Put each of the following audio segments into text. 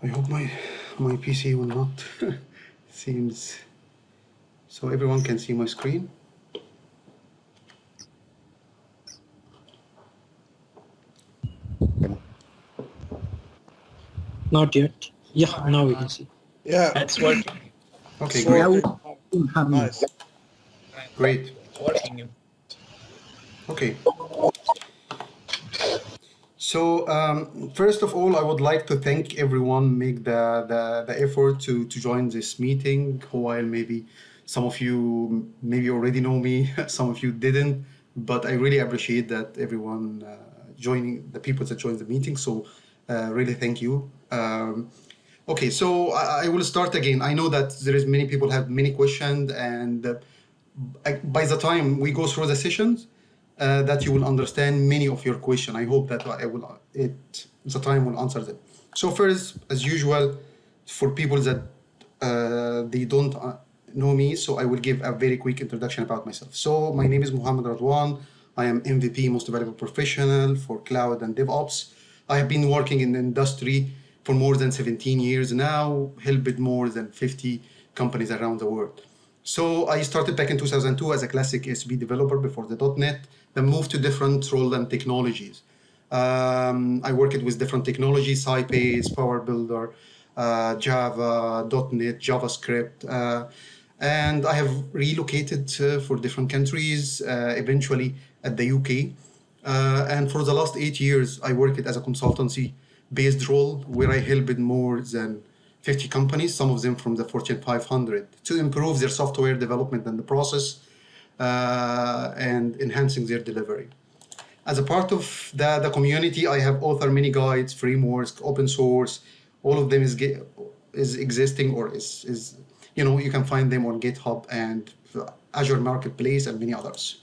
I hope my PC will not seems so everyone can see my screen. Not yet. Yeah, now we can see. Yeah, It's working. Okay, it's great. working. Nice. Great. It's working. Okay. So first of all, I would like to thank everyone make the effort to join this meeting. While maybe some of you maybe already know me, some of you didn't, but I really appreciate that everyone joining, the people that joined the meeting. So really thank you. Okay, so I will start again. I know that there is many people have many questions, and by the time we go through the sessions, that you will understand many of your questions. I hope that the time will answer them. So first, as usual, for people that they don't know me, so I will give a very quick introduction about myself. So my name is Muhammad Radwan. I am MVP, Most Valuable Professional for Cloud and DevOps. I have been working in the industry for more than 17 years now, helped more than 50 companies around the world. So I started back in 2002 as a classic SB developer before the .NET, then moved to different roles and technologies. I worked with different technologies, Sybase, Power Builder, Java, .NET, JavaScript, and I have relocated for different countries, eventually at the UK. And for the last 8 years, I worked as a consultancy-based role where I helped more than 50 companies, some of them from the Fortune 500, to improve their software development and the process and enhancing their delivery. As a part of the community, I have authored many guides, frameworks, open source. All of them is existing or is you can find them on GitHub and Azure Marketplace and many others.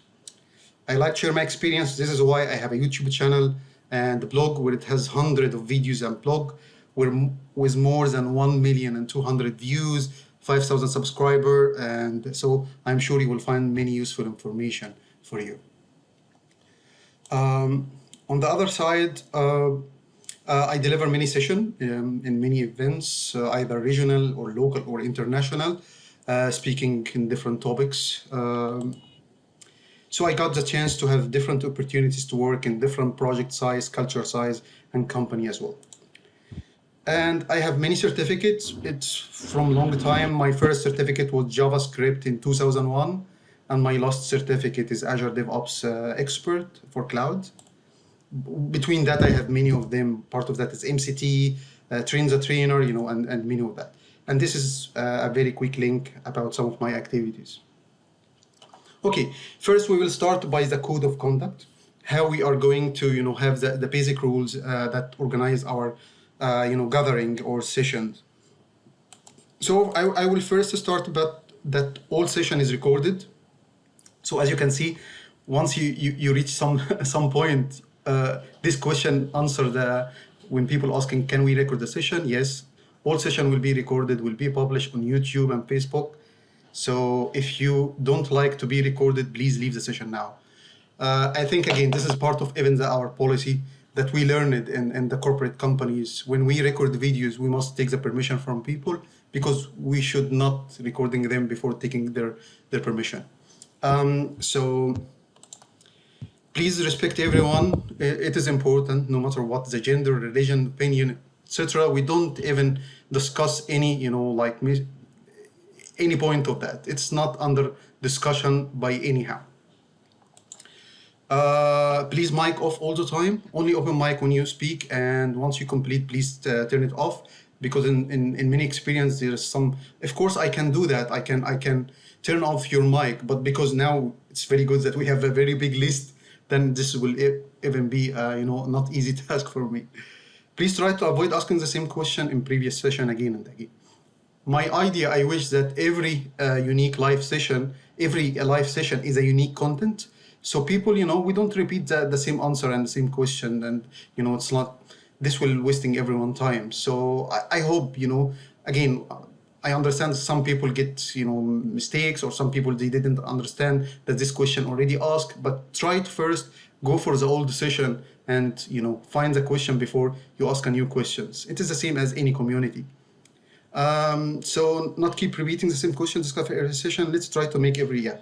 I like to share my experience. This is why I have a YouTube channel and a blog where it has hundreds of videos and blog with more than 1,200,000 views, 5,000 subscribers, and so I'm sure you will find many useful information for you. On the other side, I deliver many sessions in many events, either regional or local or international, speaking in different topics. So I got the chance to have different opportunities to work in different project size, culture size, and company as well. And I have many certificates. It's from long time. My first certificate was JavaScript in 2001, and my last certificate is Azure DevOps Expert for Cloud. Between that, I have many of them. Part of that is MCT, Train the Trainer, and many of that. And this is a very quick link about some of my activities. Okay, first we will start by the code of conduct, how we are going to have the basic rules that organize our gathering or sessions. So I will first start about that all session is recorded. So as you can see, once you reach some point, this question answer when people asking, can we record the session? Yes, all session will be recorded, will be published on YouTube and Facebook. So if you don't like to be recorded, please leave the session now. I think, again, this is part of even our policy that we learned in the corporate companies. When we record videos, we must take the permission from people because we should not recording them before taking their permission. So please respect everyone. It is important, no matter what the gender, religion, opinion, etc. We don't even discuss any, any point of that. It's not under discussion by anyhow. Please mic off all the time. Only open mic when you speak, and once you complete, please turn it off. Because in many experience there is some. Of course, I can do that. I can turn off your mic, but because now it's very good that we have a very big list, then this will even be not easy task for me. Please try to avoid asking the same question in previous session again and again. My idea, I wish that every unique live session, every live session is a unique content. So people, we don't repeat the same answer and the same question, and it's not. This will wasting everyone's time. So I hope again. I understand some people get mistakes, or some people they didn't understand that this question already asked. But try to first go for the old session and find the question before you ask a new questions. It is the same as any community. So not keep repeating the same question, discover every session. Let's try to make every year.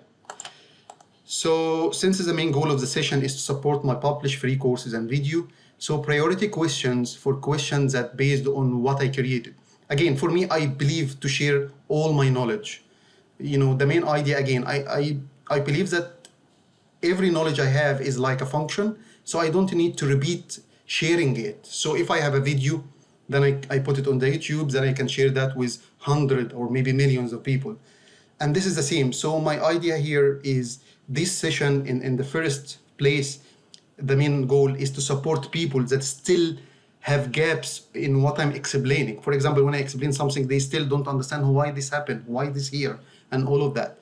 So since the main goal of the session is to support my published free courses and video, so priority questions for questions that based on what I created. Again, for me, I believe to share all my knowledge. The main idea, again, I believe that every knowledge I have is like a function, so I don't need to repeat sharing it. So if I have a video, then I put it on the YouTube, then I can share that with 100 or maybe millions of people. And this is the same. So my idea here is this session in the first place, the main goal is to support people that still have gaps in what I'm explaining. For example, when I explain something, they still don't understand why this happened, why this here, and all of that.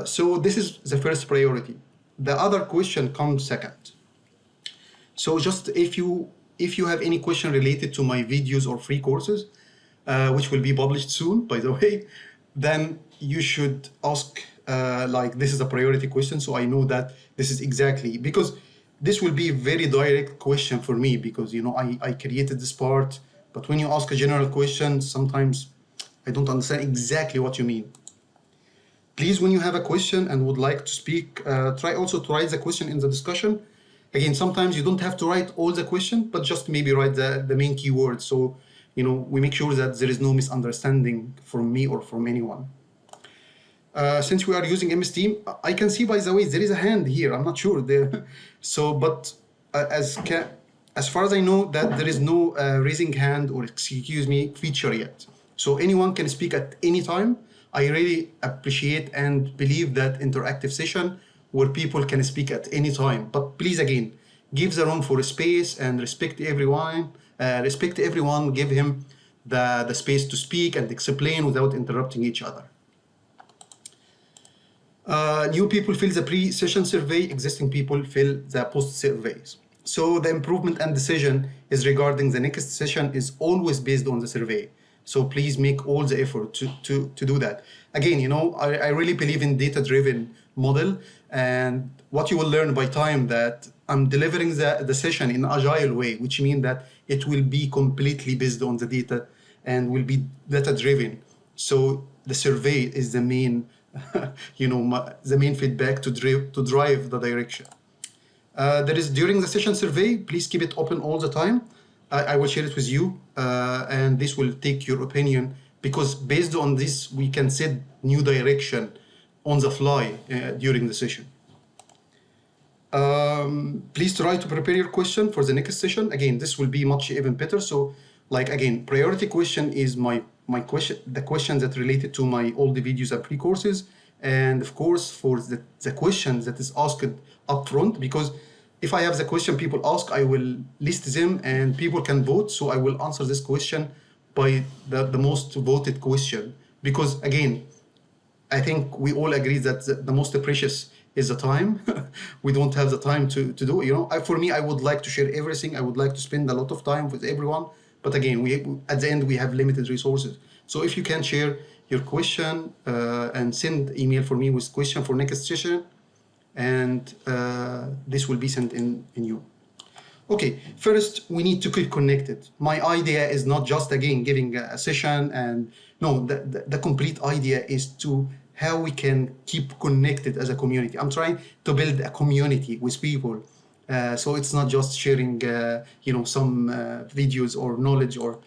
So this is the first priority. The other question comes second. So just if you have any question related to my videos or free courses, which will be published soon, by the way, then you should ask, like, this is a priority question, so I know that this is exactly, because this will be a very direct question for me, because I created this part, but when you ask a general question, sometimes I don't understand exactly what you mean. Please, when you have a question and would like to speak, try also to write the question in the discussion. Again, sometimes you don't have to write all the question, but just maybe write the main keywords, so we make sure that there is no misunderstanding from me or from anyone. Since we are using MS Team, I can see, by the way, there is a hand here. I'm not sure there. So, but as far as I know, that there is no raising hand or excuse me feature yet. So anyone can speak at any time. I really appreciate and believe that interactive session where people can speak at any time. But please, again, give the room for space and respect everyone. Give him the space to speak and explain without interrupting each other. New people fill the pre-session survey, existing people fill the post-surveys. So the improvement and decision is regarding the next session is always based on the survey. So please make all the effort to do that. Again, I really believe in data-driven model, and what you will learn by time that I'm delivering the session in agile way, which means that it will be completely based on the data and will be data-driven. So the survey is the main the main feedback to drive the direction. There is during the session survey, please keep it open all the time. I will share it with you, and this will take your opinion, because based on this, we can set new direction on the fly during the session. Please try to prepare your question for the next session. Again, this will be much even better. So, like, again, priority question is my question, the question that related to my all the videos and pre-courses, and of course for the questions that is asked up front, because if I have the question people ask, I will list them and people can vote. So I will answer this question by the most voted question, because again, I think we all agree that the most precious is the time. We don't have the time to do it. For me, I would like to share everything. I would like to spend a lot of time with everyone. But again, at the end, we have limited resources. So if you can share your question and send email for me with question for next session, and this will be sent in you. Okay, first we need to keep connected. My idea is not just, again, giving a session, and no, the complete idea is to how we can keep connected as a community. I'm trying to build a community with people. So it's not just sharing, some videos or knowledge or.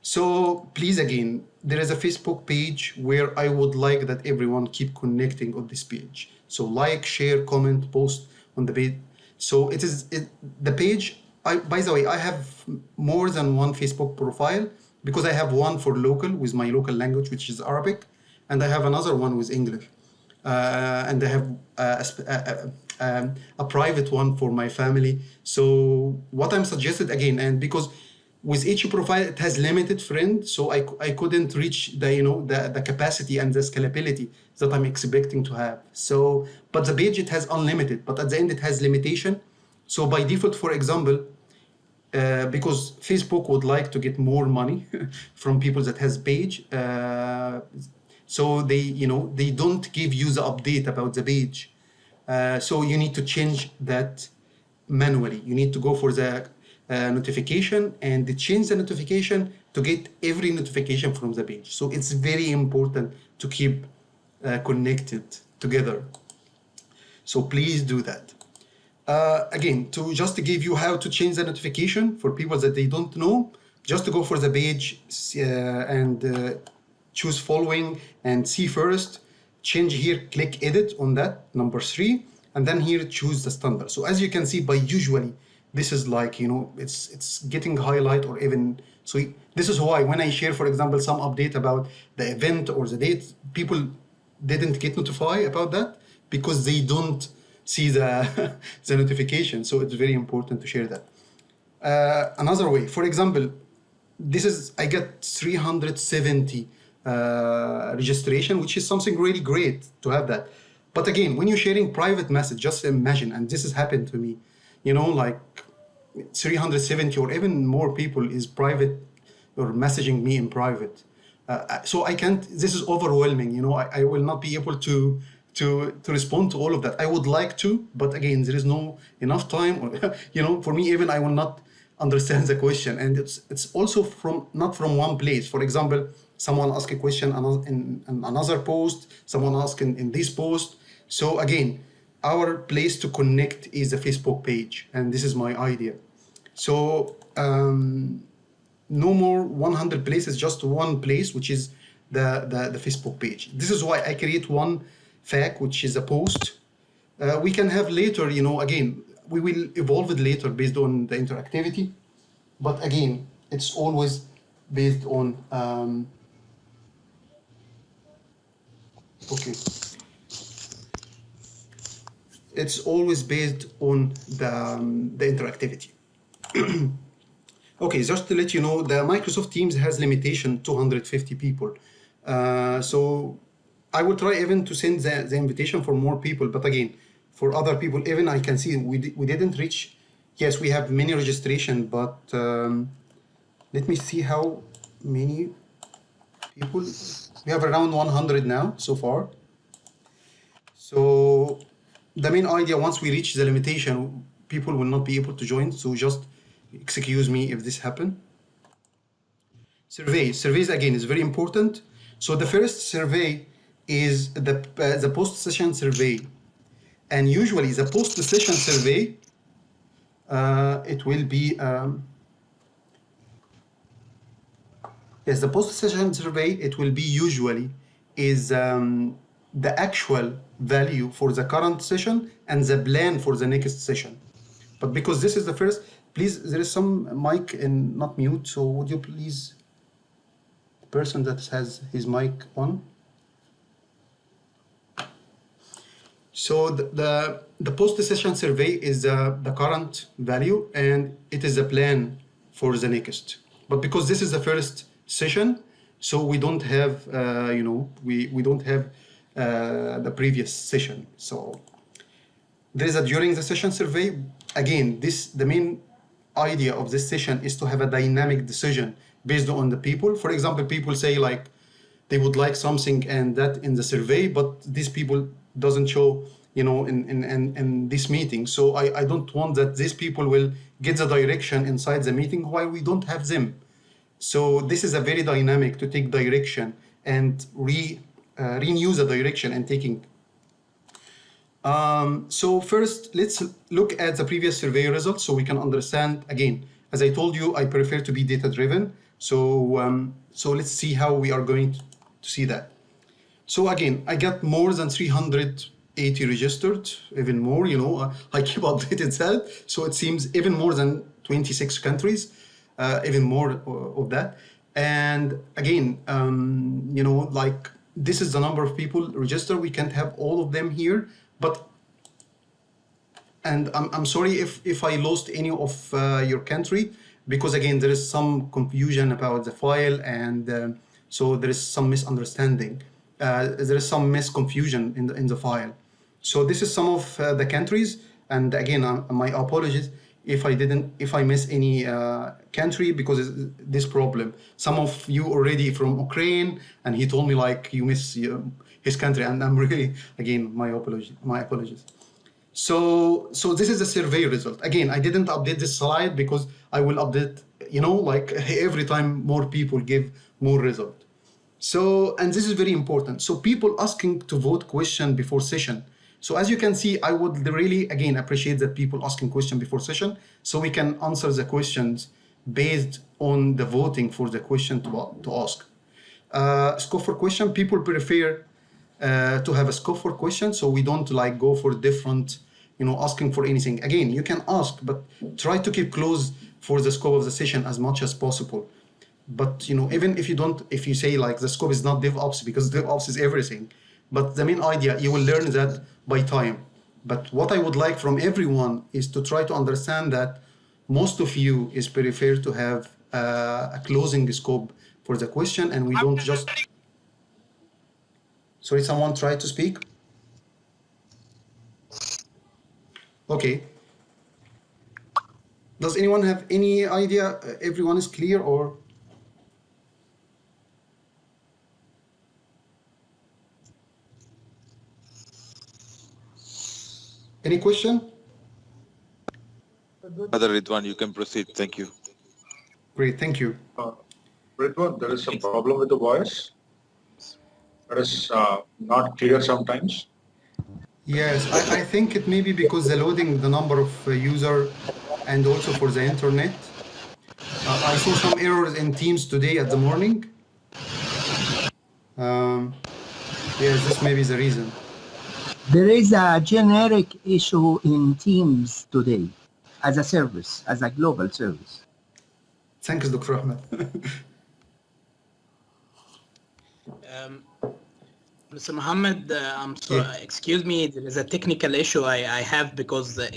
So please, again, there is a Facebook page where I would like that everyone keep connecting on this page. So like, share, comment, post on the page. So the page. By the way, I have more than one Facebook profile, because I have one for local with my local language, which is Arabic, and I have another one with English, and I have a private one for my family. So what I'm suggested, again, and because with each profile it has limited friends, so I couldn't reach the capacity and the scalability that I'm expecting to have. So, but the page, it has unlimited, but at the end it has limitation. So by default, for example, because Facebook would like to get more money from people that has page, so they don't give you the update about the page. So you need to change that manually. You need to go for the notification and change the notification to get every notification from the page. So it's very important to keep connected together. So please do that. Again, to just to give you how to change the notification for people that they don't know, just to go for the page and choose following and see first, change here, click edit on that, number 3, and then here choose the standard. So as you can see, by usually, this is like, you know, it's getting highlight or even, so this is why when I share, for example, some update about the event or the date, people didn't get notified about that because they don't see the, the notification. So it's very important to share that. Another way, for example, this is, I get 370 registration, which is something really great to have that. But again, when you're sharing private message, just imagine, and this has happened to me, you know, like 370 or even more people is private or messaging me in private. So I can't, this is overwhelming, you know, I will not be able to respond to all of that. I would like to, but again, there is no enough time, or, you know, for me, even I will not understand the question. And it's also from, not from one place. For example, someone ask a question in another post, someone ask in this post. So again, our place to connect is the Facebook page, and this is my idea. So no more 100 places, just one place, which is the Facebook page. This is why I create one fact, which is a post. We can have later, you know, again, we will evolve it later based on the interactivity. But again, it's always based on, okay. It's always based on the interactivity. Okay, just to let you know, the Microsoft Teams has limitation 250 people. So I will try even to send the invitation for more people, but again, for other people, even I can see we didn't reach, yes, we have many registration, but let me see how many people, we have around 100 now so far. So the main idea, once we reach the limitation, people will not be able to join, so just excuse me if this happen. Surveys again is very important. So the first survey is the post-session survey. And usually the post-session survey, it will be, yes, the post-session survey, it will be usually is the actual value for the current session and the plan for the next session. But because this is the first, please, there is some mic and not mute, so would you please, the person that has his mic on. So the post-session survey is the current value and it is the plan for the next. But because this is the first session, so we don't have, you know, we don't have the previous session. So there is a during the session survey. Again, the main idea of this session is to have a dynamic decision based on the people. For example, people say like they would like something and that in the survey, but these people doesn't show, you know, in this meeting. So I don't want that these people will get the direction inside the meeting while we don't have them. So this is a very dynamic to take direction and renew the direction and taking. So first, let's look at the previous survey results so we can understand. Again, as I told you, I prefer to be data-driven. So, so let's see how we are going to see that. So again, I got more than 380 registered, even more, you know, I keep updated that. So it seems even more than 26 countries, even more of that. And again, you know, like this is the number of people registered. We can't have all of them here, but, and I'm sorry if I lost any of your country, because again, there is some confusion about the file and so there is some misunderstanding. There is some misconfusion in the file. So this is some of the countries, and again, my apologies if I miss any country because of this problem. Some of you already from Ukraine, and he told me like you miss his country, and I'm really, again, my apologies. So this is the survey result. Again, I didn't update this slide because I will update, like every time more people give more result. So, and this is very important. So people asking to vote question before session. So as you can see, I would really, again, appreciate that people asking question before session so we can answer the questions based on the voting for the question to ask. Scope for question, people prefer to have a scope for question, so we don't like go for different, asking for anything. Again, you can ask, but try to keep close for the scope of the session as much as possible. But even if you say like the scope is not DevOps, because DevOps is everything, but the main idea, you will learn that by time. But what I would like from everyone is to try to understand that most of you is prefer to have a closing scope for the question, and we don't just. Sorry, someone tried to speak. Okay. Does anyone have any idea? Everyone is clear, or? Any question? Brother Ridwan, you can proceed. Thank you. Great, thank you. Ridwan, there is some problem with the voice. That is not clear sometimes. Yes, I think it may be because the loading the number of user and also for the internet. I saw some errors in Teams today at the morning. Yes, this may be the reason. There is a generic issue in Teams today as a service, as a global service. Thanks, Dr. Ahmed. Mr. Mohammed, I'm sorry, excuse me, there is a technical issue I have because, there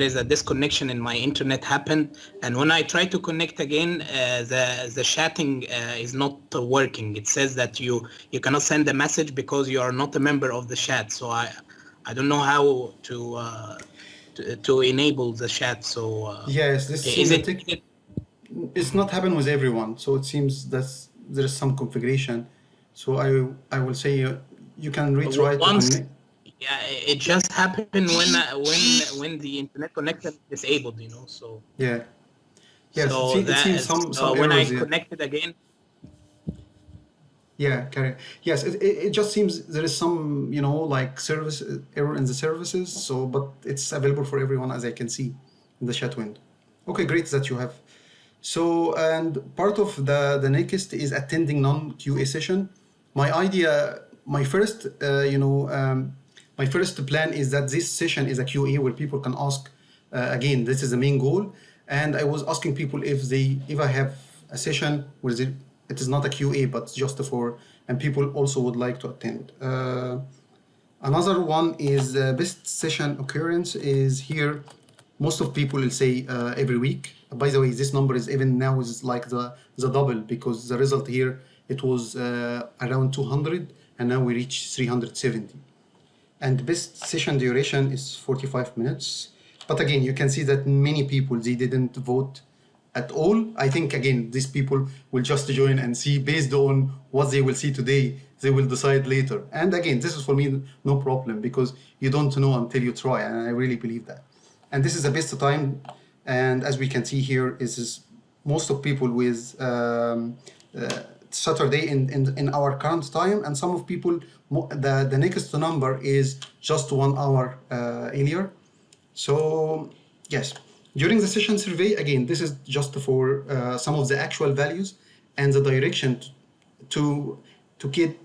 is a disconnection in my internet happened. And when I try to connect again, the chatting is not working. It says that you cannot send a message because you are not a member of the chat. So I don't know how to enable the chat. So yes, this is it? It's not happened with everyone. So it seems that there is some configuration. So I will say you can retry to connect. Yeah, it just happened when the internet connection is disabled, so. Yeah. Yes, so it seems some when errors. I connected again. Yeah, correct. Yes, it just seems there is some, like service error in the services. So, but it's available for everyone as I can see in the chat window. Okay, great that you have. So, and part of the next is attending non-QA session. My first plan is that this session is a QA where people can ask. Again, this is the main goal, and I was asking people if I have a session where it is not a QA but just for, and people also would like to attend. Another one is best session occurrence is here. Most of people will say every week. By the way, this number is even now is like the double, because the result here, it was around 200 and now we reach 370. And best session duration is 45 minutes. But again, you can see that many people, they didn't vote at all. I think, again, these people will just join and see based on what they will see today, they will decide later. And again, this is for me no problem, because you don't know until you try, and I really believe that. And this is the best time, and as we can see here, is most of people with Saturday in our current time, and some of people, the next number is just 1 hour earlier. So yes, during the session survey, again, this is just for some of the actual values and the direction to get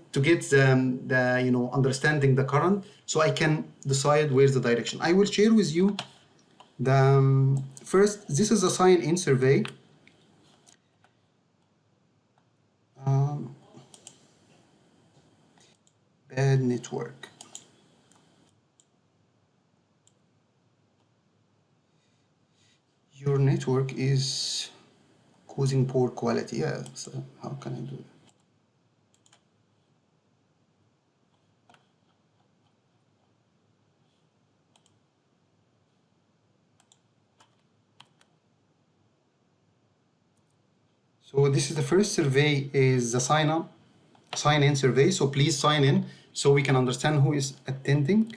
the understanding the current, so I can decide where's the direction. I will share with you the first. This is a sign-in survey. Bad network. Your network is causing poor quality. Yeah, so how can I do it? So this is the first survey, is the sign-in survey. So please sign in so we can understand who is attending.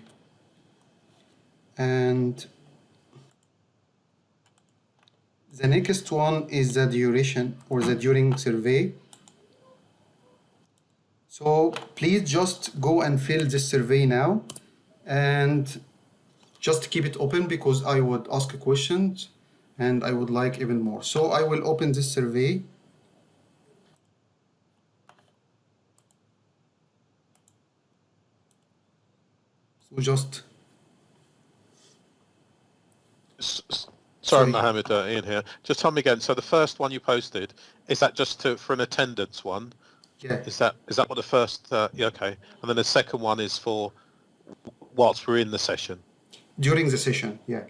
And the next one is the duration or the during survey. So please just go and fill this survey now and just keep it open because I would ask questions and I would like even more. So I will open this survey. So just Sorry, sorry. Mohammed, Ian here. Just tell me again. So the first one you posted, is that just for an attendance one? Yeah, Is that what the first? Yeah, okay. And then the second one is for whilst we're in the session. during the session. Yeah.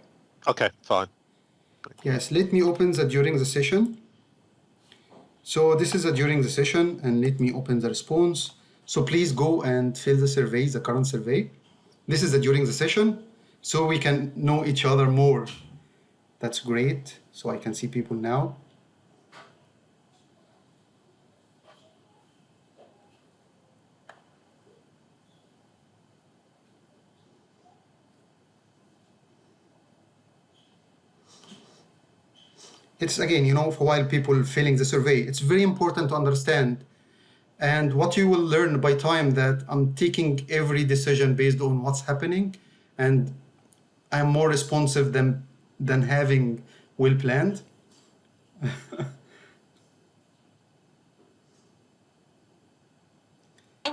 Okay, fine. Yes, let me open the during the session. So this is a during the session and let me open the response. So please go and fill the survey, the current survey. This is the during the session so we can know each other more. That's great. So I can see people now. It's again, you know, for while people filling the survey, it's very important to understand. And what you will learn by time that I'm taking every decision based on what's happening and I'm more responsive than having well planned. Where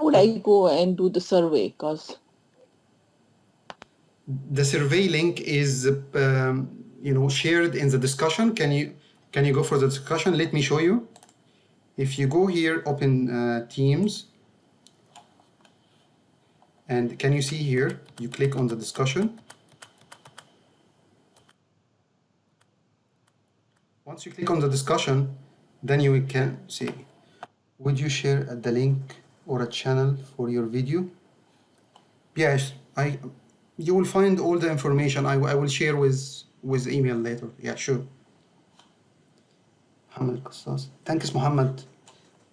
would I go and do the survey? Because The survey link is you know, shared in the discussion. Can you go for the discussion? Let me show you. If you go here, open Teams, and can you see here? You click on the discussion. Once you click on the discussion, then you can see. Would you share the link or a channel for your video? Yes, you will find all the information. I will share with email later. Yeah, sure. Mohammed Al-Qassas. Thanks, Mohammed.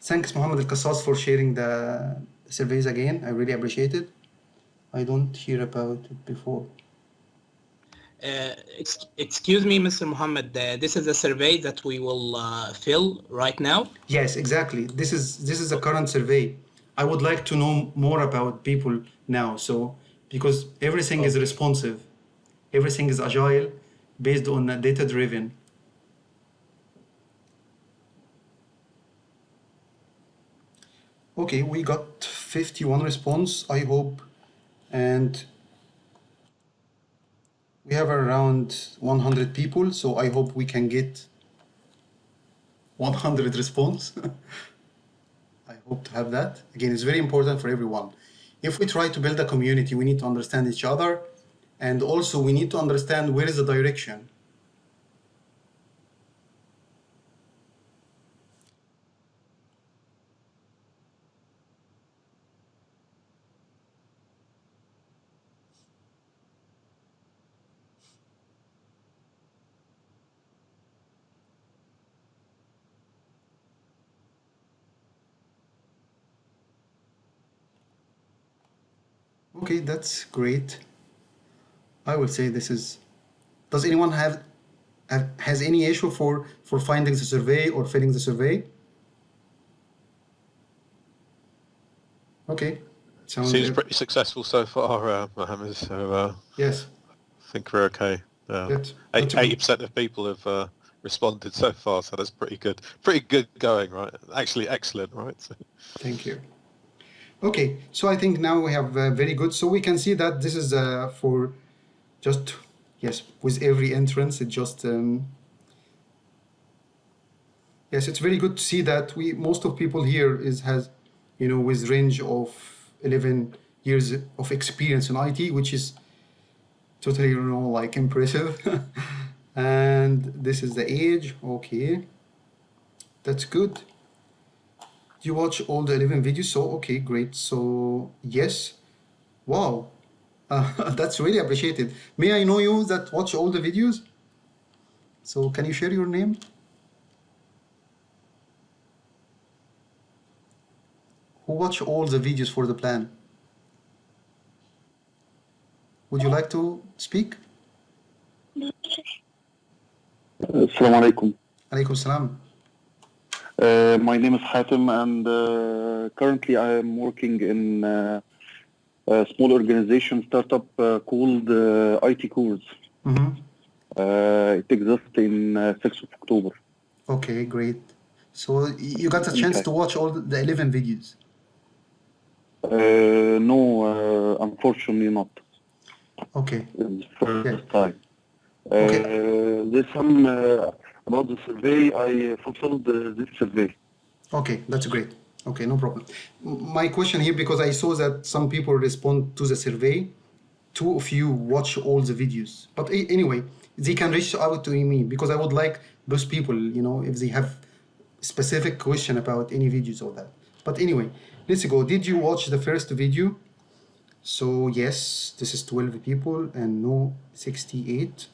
Thanks, Mohammed Al-Qassas, for sharing the surveys again. I really appreciate it. I don't hear about it before. Excuse me, Mr. Mohammed. This is a survey that we will fill right now. Yes, exactly. This is a current survey. I would like to know more about people now. So because everything is responsive, everything is agile, based on data driven. Okay, we got 51 response, I hope, and we have around 100 people, so I hope we can get 100 response. I hope to have that. Again, it's very important for everyone. If we try to build a community, we need to understand each other, and also we need to understand where is the direction. Okay, that's great. I will say this is. Does anyone has any issue for finding the survey or filling the survey? Okay, sounds Seems good. pretty successful so far, Mohammed. So Yes, I think we're okay. good. 80% of people have responded so far, so that's pretty good. Pretty good going, right? Actually, excellent, right? So, Thank you. Okay, so I think now we have very good. So we can see that this is for just, yes, with every entrance, it just, yes, it's very good to see that most of people here has, you know, with range of 11 years of experience in IT, which is totally, you know, like impressive. And this is the age. Okay, that's good. You watch all the 11 videos, so okay, great. So yes, wow, that's really appreciated. May I know you that watch all the videos? So can you share your name? Who watch all the videos for the plan? Would you like to speak? Assalamu alaikum. Alaikum salam. My name is Hatem, and currently I am working in a small organization startup called IT Course. It exists in 6th of October. Okay, great. So you got a chance to watch all the 11 videos? No, unfortunately not. Okay. It's first Yeah. time. There's some about the survey. I fulfilled this survey. Okay, that's great. Okay, no problem. My question here, because I saw that some people respond to the survey, 2 of you watch all the videos. But anyway, they can reach out to me, because I would like those people, you know, if they have specific question about any videos or that. But anyway, let's go. Did you watch the first video? So yes, this is 12 people and no 68.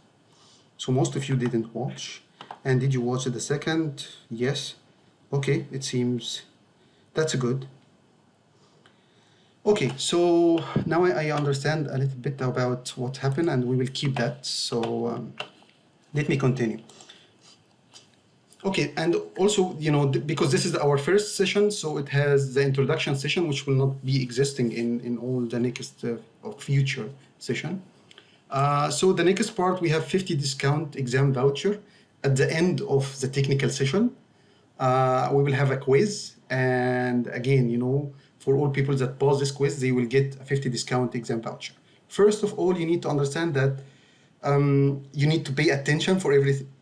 So most of you didn't watch. And did you watch the second? Yes. Okay, it seems that's good. Okay, so now I understand a little bit about what happened, and we will keep that. So let me continue. Okay, and also, you know, because this is our first session, so it has the introduction session, which will not be existing in all the next or future session. So the next part, we have 50 discount exam voucher at the end of the technical session. We will have a quiz, and again, you know, for all people that pass this quiz, they will get a 50 discount exam voucher. First of all, you need to understand that you need to pay attention for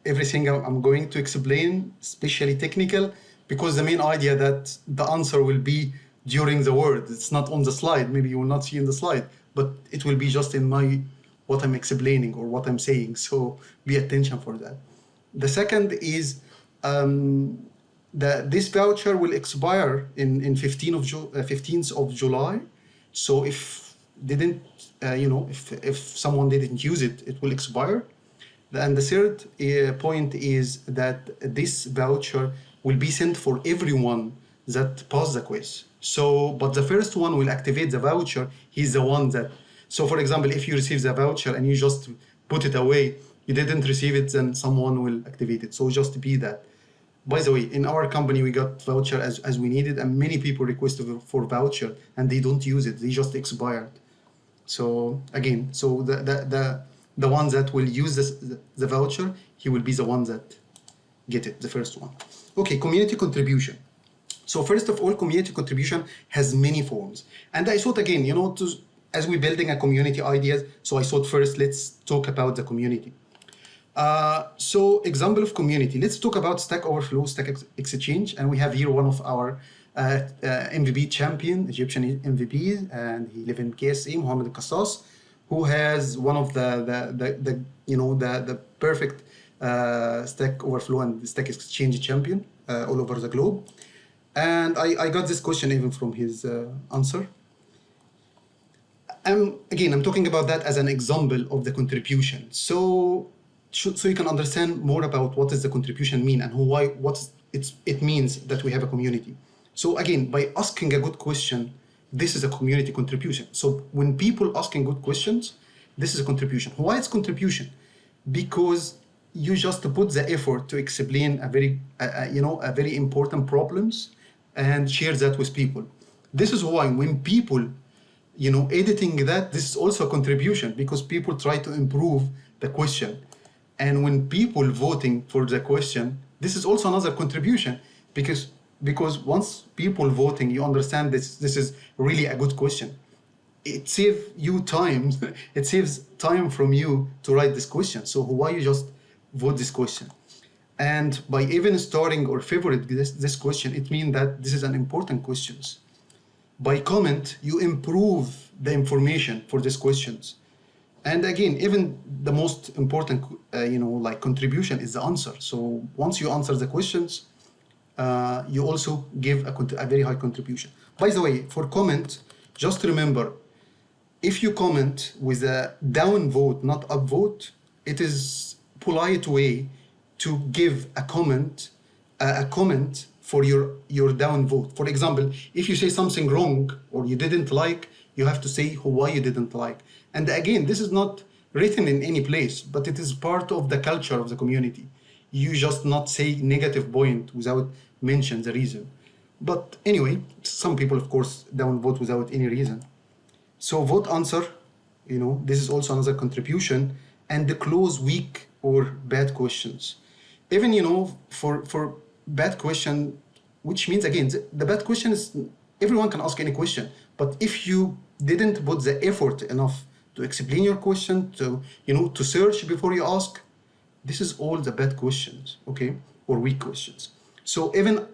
everything I'm going to explain, especially technical, because the main idea that the answer will be during the word. It's not on the slide. Maybe you will not see in the slide, but it will be just in what I'm explaining or what I'm saying. So be attention for that. The second is this voucher will expire in 15th of July. So if didn't if someone didn't use it, it will expire. And the third point is that this voucher will be sent for everyone that passed the quiz. So, but the first one will activate the voucher. He's the one that. So, for example, if you receive the voucher and you just put it away, you didn't receive it, then someone will activate it. So just be that. By the way, in our company, we got voucher as we needed, and many people requested for voucher and they don't use it. They just expired. So again, so the one that will use the voucher, he will be the one that get it, the first one. Okay, community contribution. So first of all, community contribution has many forms. And I thought again, you know, as we're building a community ideas, so I thought first, let's talk about the community. So example of community, let's talk about Stack Overflow, Stack Exchange. And we have here one of our MVP champion, Egyptian MVP, and he lives in KSA, Mohammed Al-Qassas, who has one of the perfect Stack Overflow and Stack Exchange champion all over the globe. And I got this question even from his answer. Again, I'm talking about that as an example of the contribution. So you can understand more about what does the contribution mean and what it means that we have a community. So again, by asking a good question, this is a community contribution. So when people asking good questions, this is a contribution. Why it's contribution? Because you just put the effort to explain a very important problems and share that with people. This is why when people, editing that, this is also a contribution because people try to improve the question. And when people voting for the question, this is also another contribution because once people voting, you understand this is really a good question. It saves you time. It saves time from you to write this question. So why you just vote this question? And by even starting or favorite this question, it means that this is an important question. By comment, you improve the information for these questions. And again, even the most important, contribution is the answer. So once you answer the questions, you also give a very high contribution. By the way, for comment, just remember, if you comment with a down vote, not up vote, it is polite way to give a comment for your down vote. For example, if you say something wrong or you didn't like, you have to say why you didn't like. And again, this is not written in any place, but it is part of the culture of the community. You just not say negative point without mention the reason. But anyway, some people, of course, don't vote without any reason. So vote answer, this is also another contribution, and the close weak or bad questions. Even, for bad question, which means, again, the bad question is everyone can ask any question, but if you didn't put the effort enough to explain your question, to search before you ask, this is all the bad questions, okay, or weak questions. So even,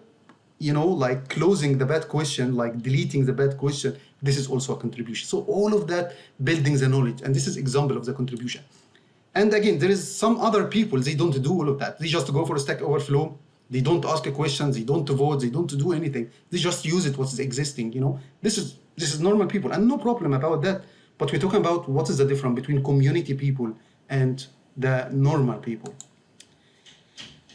like closing the bad question, like deleting the bad question, this is also a contribution. So all of that building the knowledge, and this is example of the contribution. And again, there is some other people, they don't do all of that. They just go for a Stack Overflow. They don't ask a question. They don't vote. They don't do anything. They just use it, what's existing, This is normal people, and no problem about that. But we're talking about what is the difference between community people and the normal people.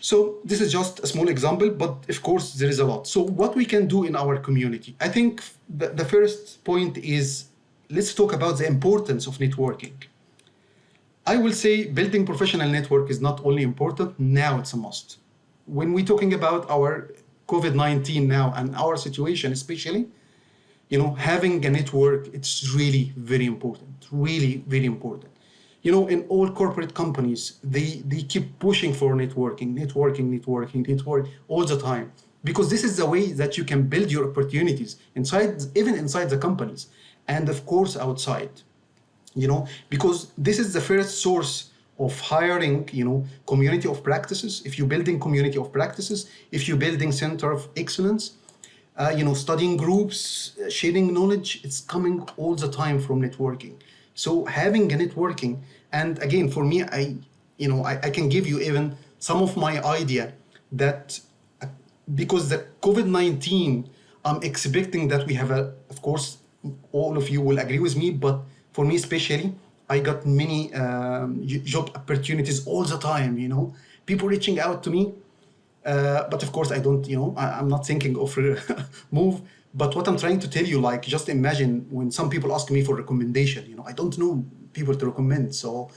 So this is just a small example, but of course there is a lot. So what we can do in our community, I think the first point is, let's talk about the importance of networking. I will say building professional network is not only important, now it's a must. When we're talking about our COVID-19 now and our situation especially, having a network, it's really very important, really, very important. In all corporate companies, they keep pushing for networking all the time, because this is the way that you can build your opportunities even inside the companies, and of course outside, because this is the first source of hiring, community of practices. If you're building community of practices, if you're building center of excellence, studying groups, sharing knowledge, it's coming all the time from networking. So having a networking, and again, for me, I can give you even some of my idea that, because the COVID-19, I'm expecting that we have of course, all of you will agree with me, but for me especially, I got many job opportunities all the time, people reaching out to me. But of course, I don't, I'm not thinking of move. But what I'm trying to tell you, like, just imagine when some people ask me for recommendation, I don't know people to recommend. So,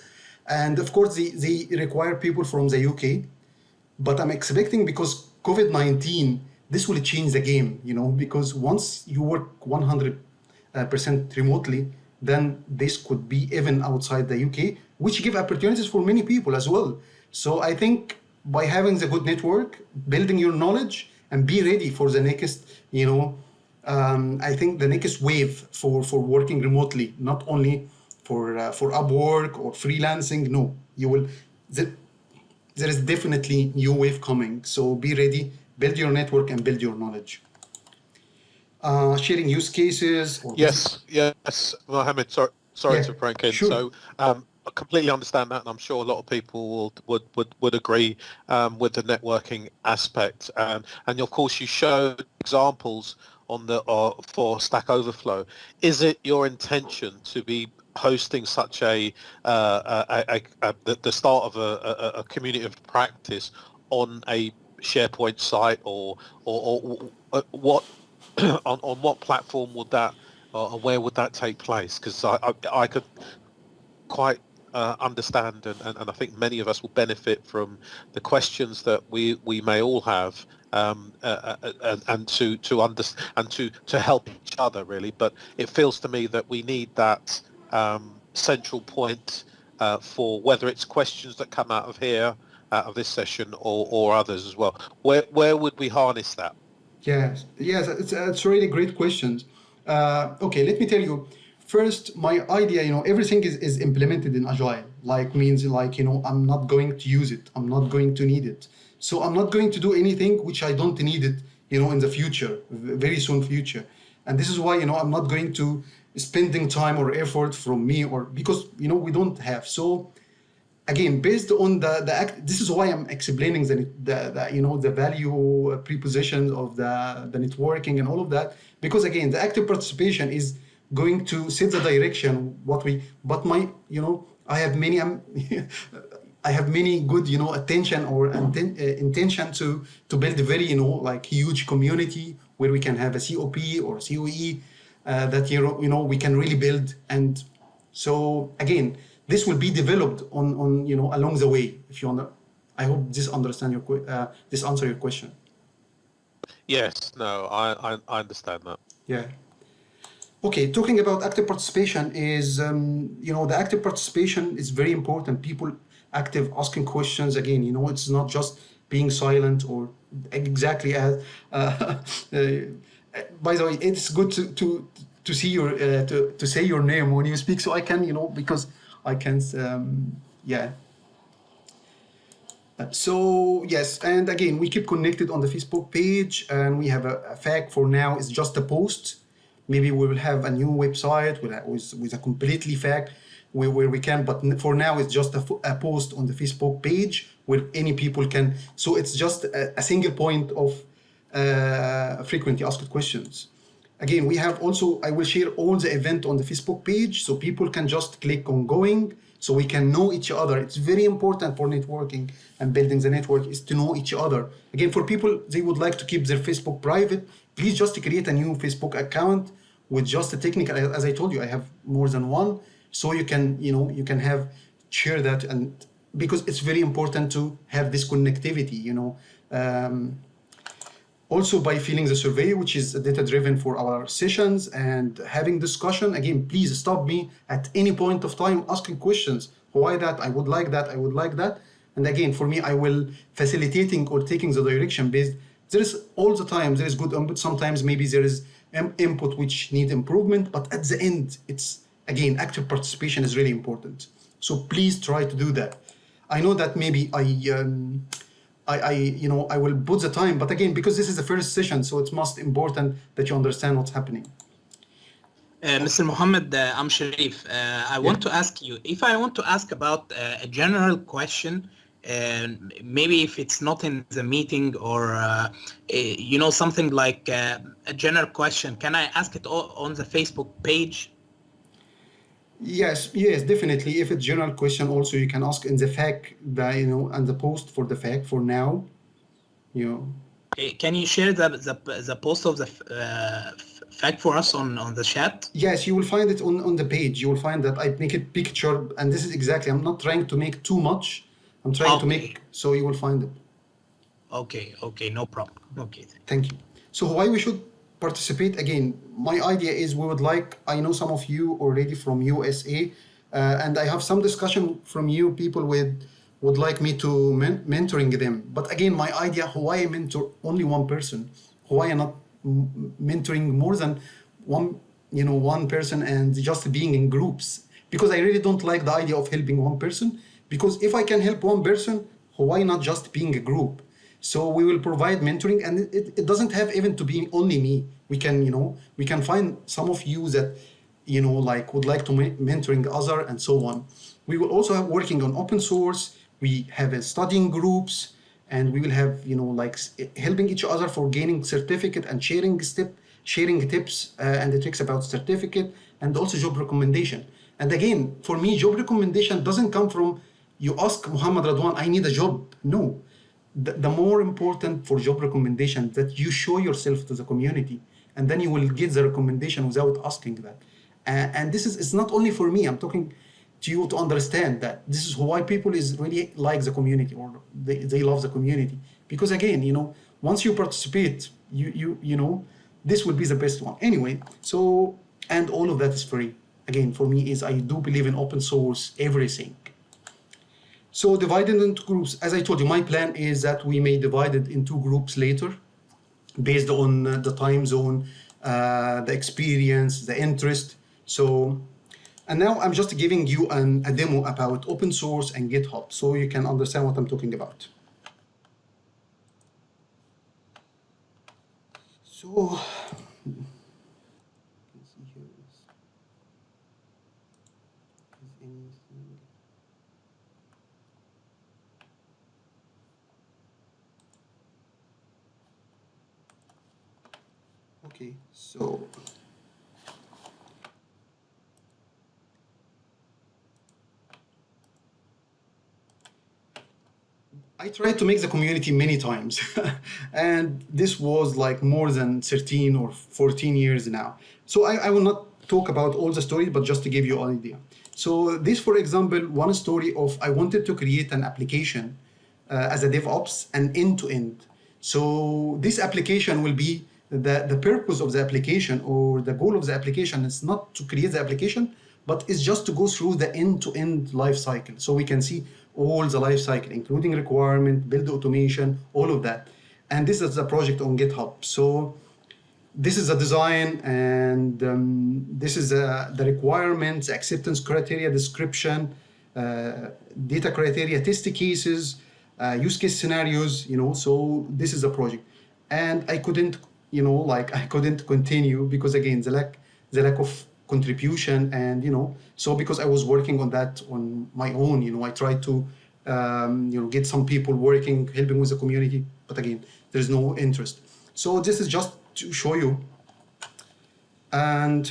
and of course, they require people from the UK. But I'm expecting, because COVID-19, this will change the game, because once you work 100% remotely, then this could be even outside the UK, which give opportunities for many people as well. So I think by having the good network, building your knowledge, and be ready for the next, I think the next wave for working remotely, not only for Upwork or freelancing. No, you will. There is definitely new wave coming. So be ready, build your network, and build your knowledge. Sharing use cases. Yes, Mohammed. Sorry to break in. Sure. So I completely understand that, and I'm sure a lot of people would agree with the networking aspect. And of course, you showed examples on the for Stack Overflow. Is it your intention to be hosting such the start of a community of practice on a SharePoint site, or what on what platform would that, or where would that take place? Because I could quite understand, and I think many of us will benefit from the questions that we may all have, and to understand and to help each other, really. But it feels to me that we need that central point for whether it's questions that come out of here, out of this session, or others as well. Where would we harness that? Yes, it's really great questions. Okay, let me tell you. First, my idea, everything is implemented in Agile, means I'm not going to use it. I'm not going to need it. So I'm not going to do anything which I don't need it, in the future, very soon future. And this is why, I'm not going to spending time or effort from me, or because, we don't have. So again, based on the act, this is why I'm explaining the value prepositions of the networking and all of that, because again, the active participation is going to set the direction I have many I have many good attention or intention to build a very huge community where we can have a COP or COE that we can really build. And so again, this will be developed on along the way. If you under, I hope this this answer your question. Yes, no, I understand that. Yeah. Okay, talking about active participation is, the active participation is very important. People active asking questions again, it's not just being silent or exactly as, by the way, it's good to see your, to say your name when you speak so I can, because I can, yeah. So yes, and again, we keep connected on the Facebook page, and we have a FAQ for now. It's just a post. Maybe we will have a new website with a completely FAQ where we can, but for now it's just a post on the Facebook page where any people can. So it's just a single point of frequently asked questions. Again, we have also, I will share all the event on the Facebook page so people can just click on going so we can know each other. It's very important for networking and building the network is to know each other. Again, for people, they would like to keep their Facebook private, please just create a new Facebook account with just a technical, as I told you, I have more than one. So you can, you can share that, and because it's very important to have this connectivity, also by filling the survey, which is data-driven for our sessions and having discussion. Again, please stop me at any point of time asking questions. Why that? I would like that. I would like that. And again, for me, I will facilitating or taking the direction based. There is all the time, there is good input. Sometimes maybe there is input which need improvement, but at the end, it's, again, active participation is really important. So please try to do that. I know that maybe I will put the time, but again, because this is the first session, so it's most important that you understand what's happening. Mr. Mohammed, I'm Sharif. I want to ask you, if I want to ask about a general question, maybe if it's not in the meeting or, something like a general question, can I ask it on the Facebook page? Yes, definitely. If it's general question, also you can ask in the FAQ, and the post for the FAQ for now. Can you share the post of the FAQ for us on the chat? Yes, you will find it on the page. You will find that I make it picture, and this is exactly. I'm not trying to make too much. I'm trying to make, so you will find it. Okay, no problem. Okay. Thank you. So why we should participate? Again, my idea is we would like, I know some of you already from USA, and I have some discussion from you people would like me to mentoring them. But again, my idea, why I mentor only one person? Why not mentoring more than one person and just being in groups? Because I really don't like the idea of helping one person, because if I can help one person, why not just being a group? So we will provide mentoring, and it doesn't have even to be only me. We can find some of you that, would like to mentoring other and so on. We will also have working on open source. We have studying groups, and we will have, helping each other for gaining certificate and sharing tips and the tricks about certificate, and also job recommendation. And again, for me, job recommendation doesn't come from you ask Muhammad Radwan, I need a job. No. The more important for job recommendation that you show yourself to the community, and then you will get the recommendation without asking that. And this is, it's not only for me, I'm talking to you to understand that this is why people is really like the community, or they love the community. Because again, once you participate, this will be the best one. Anyway, so, and all of that is free. Again, for me is, I do believe in open source, everything. So divided into groups, as I told you, my plan is that we may divide it into groups later based on the time zone, the experience, the interest. So, and now I'm just giving you a demo about open source and GitHub so you can understand what I'm talking about. So, okay, so I tried to make the community many times and this was like more than 13 or 14 years now. So I will not talk about all the stories, but just to give you an idea. So this, for example, one story of I wanted to create an application as a DevOps and end-to-end. So this application will be the purpose of the application or the goal of the application is not to create the application, but it's just to go through the end-to-end life cycle. So we can see all the life cycle, including requirement, build automation, all of that. And this is a project on GitHub. So this is a design, and this is the requirements, acceptance criteria, description, data criteria, test cases, use case scenarios, so this is a project. And I couldn't, I couldn't continue because again, the lack of contribution, and, so because I was working on that on my own, I tried to, get some people working, helping with the community, but again, there's no interest. So this is just to show you. And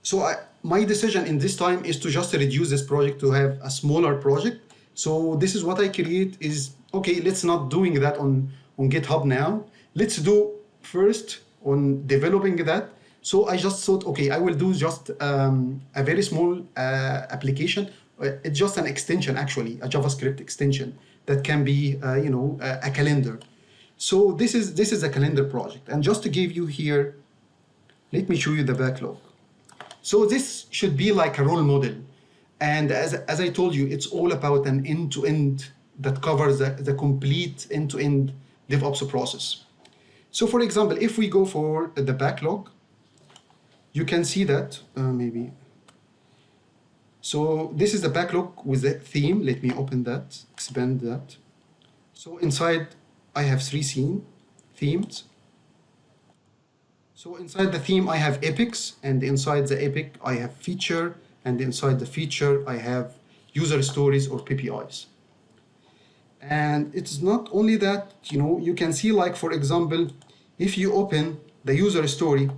so my decision in this time is to just reduce this project to have a smaller project. So this is what I create is, okay, let's not doing that on GitHub now. Let's do first on developing that. So I just thought, okay, I will do just a very small application. It's just an extension, actually, a JavaScript extension that can be, a calendar. So this is a calendar project. And just to give you here, let me show you the backlog. So this should be like a role model. And as I told you, it's all about an end-to-end that covers the complete end-to-end DevOps process. So for example, if we go for the backlog, you can see that maybe. So this is the backlog with the theme. Let me open that, expand that. So inside, I have 3 themes. So inside the theme, I have epics, and inside the epic, I have feature, and inside the feature, I have user stories or PPIs. And it's not only that, you can see, like, for example, if you open the user story,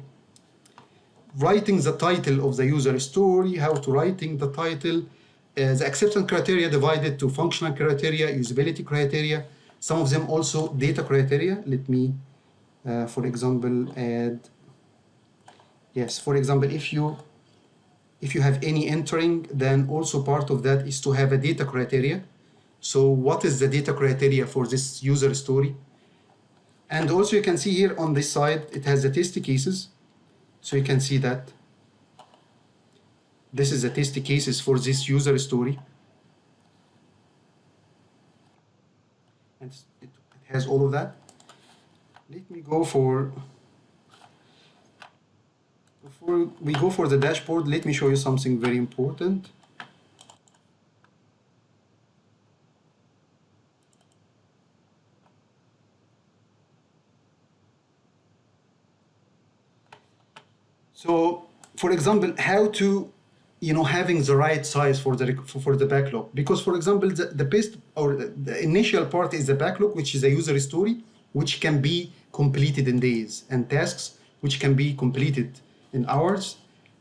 writing the title of the user story, how to writing the title, the acceptance criteria divided to functional criteria, usability criteria, some of them also data criteria. Let me, for example, add, yes, for example, if you have any entering, then also part of that is to have a data criteria. So what is the data criteria for this user story? And also you can see here on this side, it has the test cases. So you can see that this is the test cases for this user story. And it has all of that. Let me go for, before we go for the dashboard, let me show you something very important. So, for example, how to, having the right size for the backlog. Because, for example, the best or the initial part is the backlog, which is a user story, which can be completed in days, and tasks, which can be completed in hours.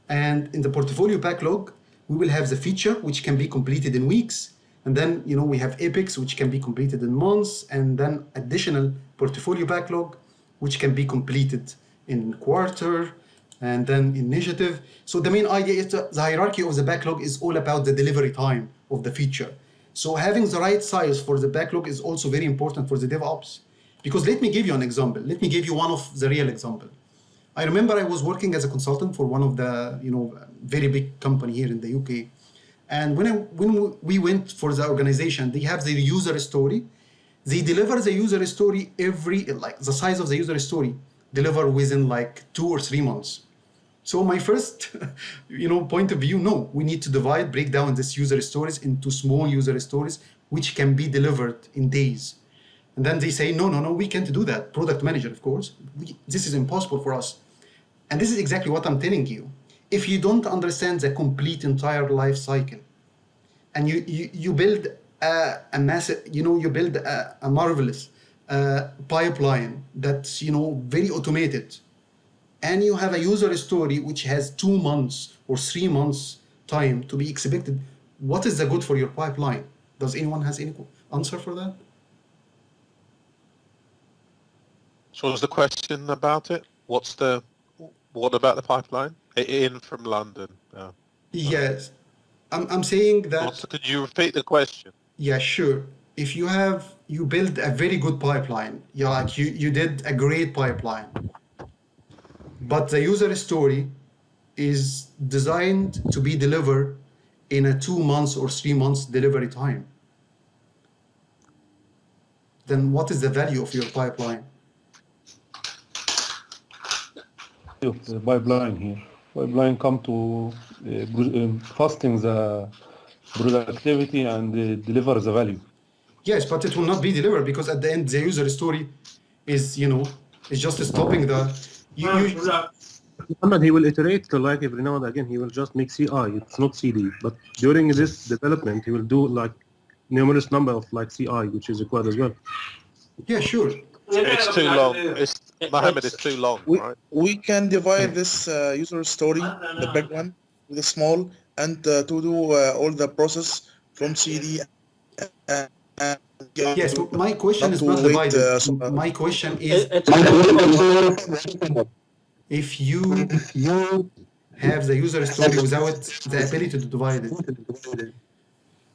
And in the portfolio backlog, we will have the feature, which can be completed in weeks. And then, we have epics, which can be completed in months, and then additional portfolio backlog, which can be completed in quarter, and then initiative. So the main idea is the hierarchy of the backlog is all about the delivery time of the feature. So having the right size for the backlog is also very important for the DevOps. Because let me give you an example. Let me give you one of the real example. I remember I was working as a consultant for one of the, very big company here in the UK. And when we went for the organization, they have the user story. They deliver the user story the size of the user story, deliver within 2 or 3 months. So my first, point of view, no, we need to break down this user stories into small user stories, which can be delivered in days. And then they say, no, we can't do that. Product manager, of course, this is impossible for us. And this is exactly what I'm telling you. If you don't understand the complete entire life cycle, and you build a massive, you build a marvelous pipeline that's, very automated, and you have a user story which has 2 months or 3 months time to be expected, what is the good for your pipeline? Does anyone has any answer for that? So what's the question about it? What's the What about the pipeline? In from London. Yes, I'm saying that. Also, could you repeat the question? Yeah, sure. If you build a very good pipeline, you did a great pipeline, but the user story is designed to be delivered in a 2 months or 3 months delivery time, then what is the value of your pipeline? Of the pipeline here. Pipeline come to fasting the productivity and deliver the value. Yes, but it will not be delivered because at the end the user story is is just stopping the Muhammad, he will iterate like every now and again. He will just make CI. It's not CD. But during this development, he will do like numerous number of like CI, which is required as well. Yeah, sure. It's too long. Mohammed, it's too long, right? We can divide this user story, the big one, with the small, and to do all the process from CD. Yes, my question is not divided. My question is if you have the user story without the ability to divide it.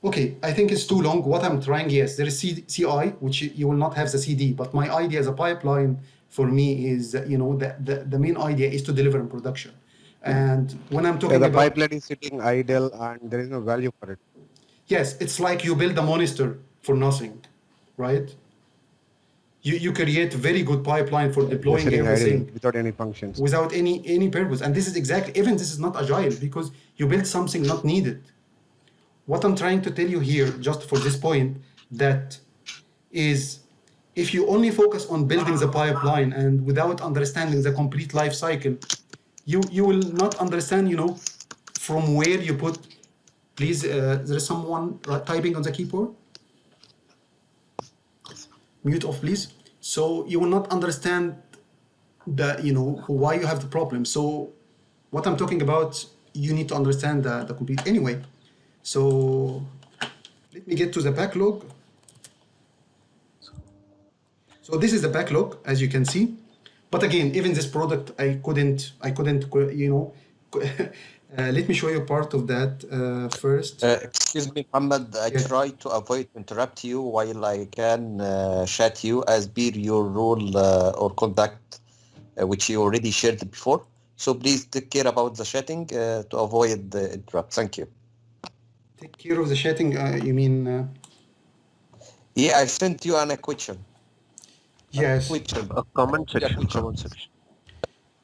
Okay, I think it's too long. What I'm trying, yes, there is CI, which you will not have the CD, but my idea as a pipeline for me is, the main idea is to deliver in production. And when I'm talking the about... pipeline is sitting idle and there is no value for it. Yes, it's like you build a monster for nothing, right? You create very good pipeline for deploying everything without any functions, without any purpose. And this is exactly, even this is not agile because you build something not needed. What I'm trying to tell you here, just for this point, that is, if you only focus on building the pipeline and without understanding the complete life cycle, you will not understand, from where you put. Please, there is someone typing on the keyboard. Mute off, please. So you will not understand why you have the problem. So what I'm talking about, you need to understand the complete. Anyway, so let me get to the backlog. So this is the backlog, as you can see. But again, even this product, I couldn't, let me show you part of that first. Excuse me, Muhammad. I try to avoid interrupt you while I can chat you as per your role or contact, which you already shared before. So please take care about the chatting to avoid the interrupt. Thank you. Take care of the chatting. You mean? Yeah, I sent you a question. Yes. A comment section. Comment section.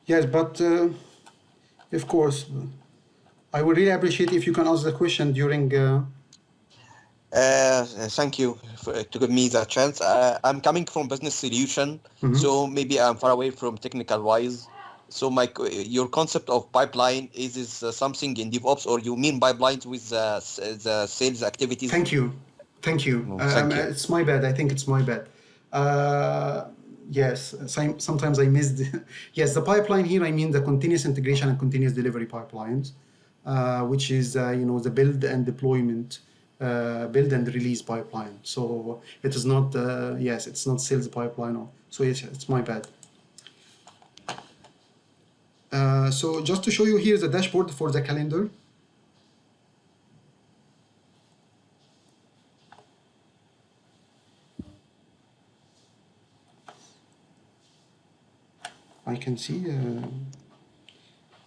Yes, but of course, I would really appreciate if you can ask the question during. Thank you to give me the chance. I'm coming from business solution, so maybe I'm far away from technical wise. So your concept of pipeline is something in DevOps, or you mean pipelines with the sales activities? Thank you. Thank you. It's my bad. I think it's my bad. Yes, sometimes I missed. Yes, the pipeline here, I mean the continuous integration and continuous delivery pipelines, which is, the build and deployment, build and release pipeline. So it is not, yes, it's not sales pipeline. So yes, it's my bad. So just to show you here the dashboard for the calendar. I can see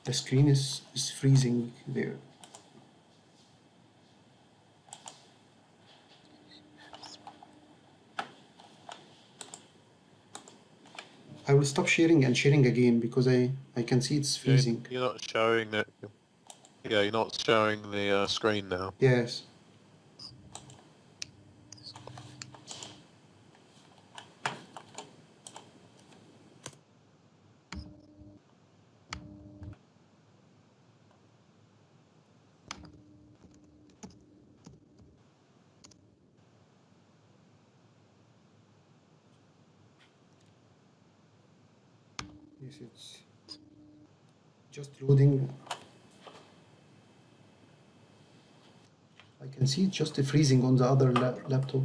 the screen is freezing there. I will stop sharing and sharing again because I can see it's freezing. You're not showing that. Yeah, you're not showing the screen now. Yes. Yes, it's just loading. I can see it's just freezing on the other laptop.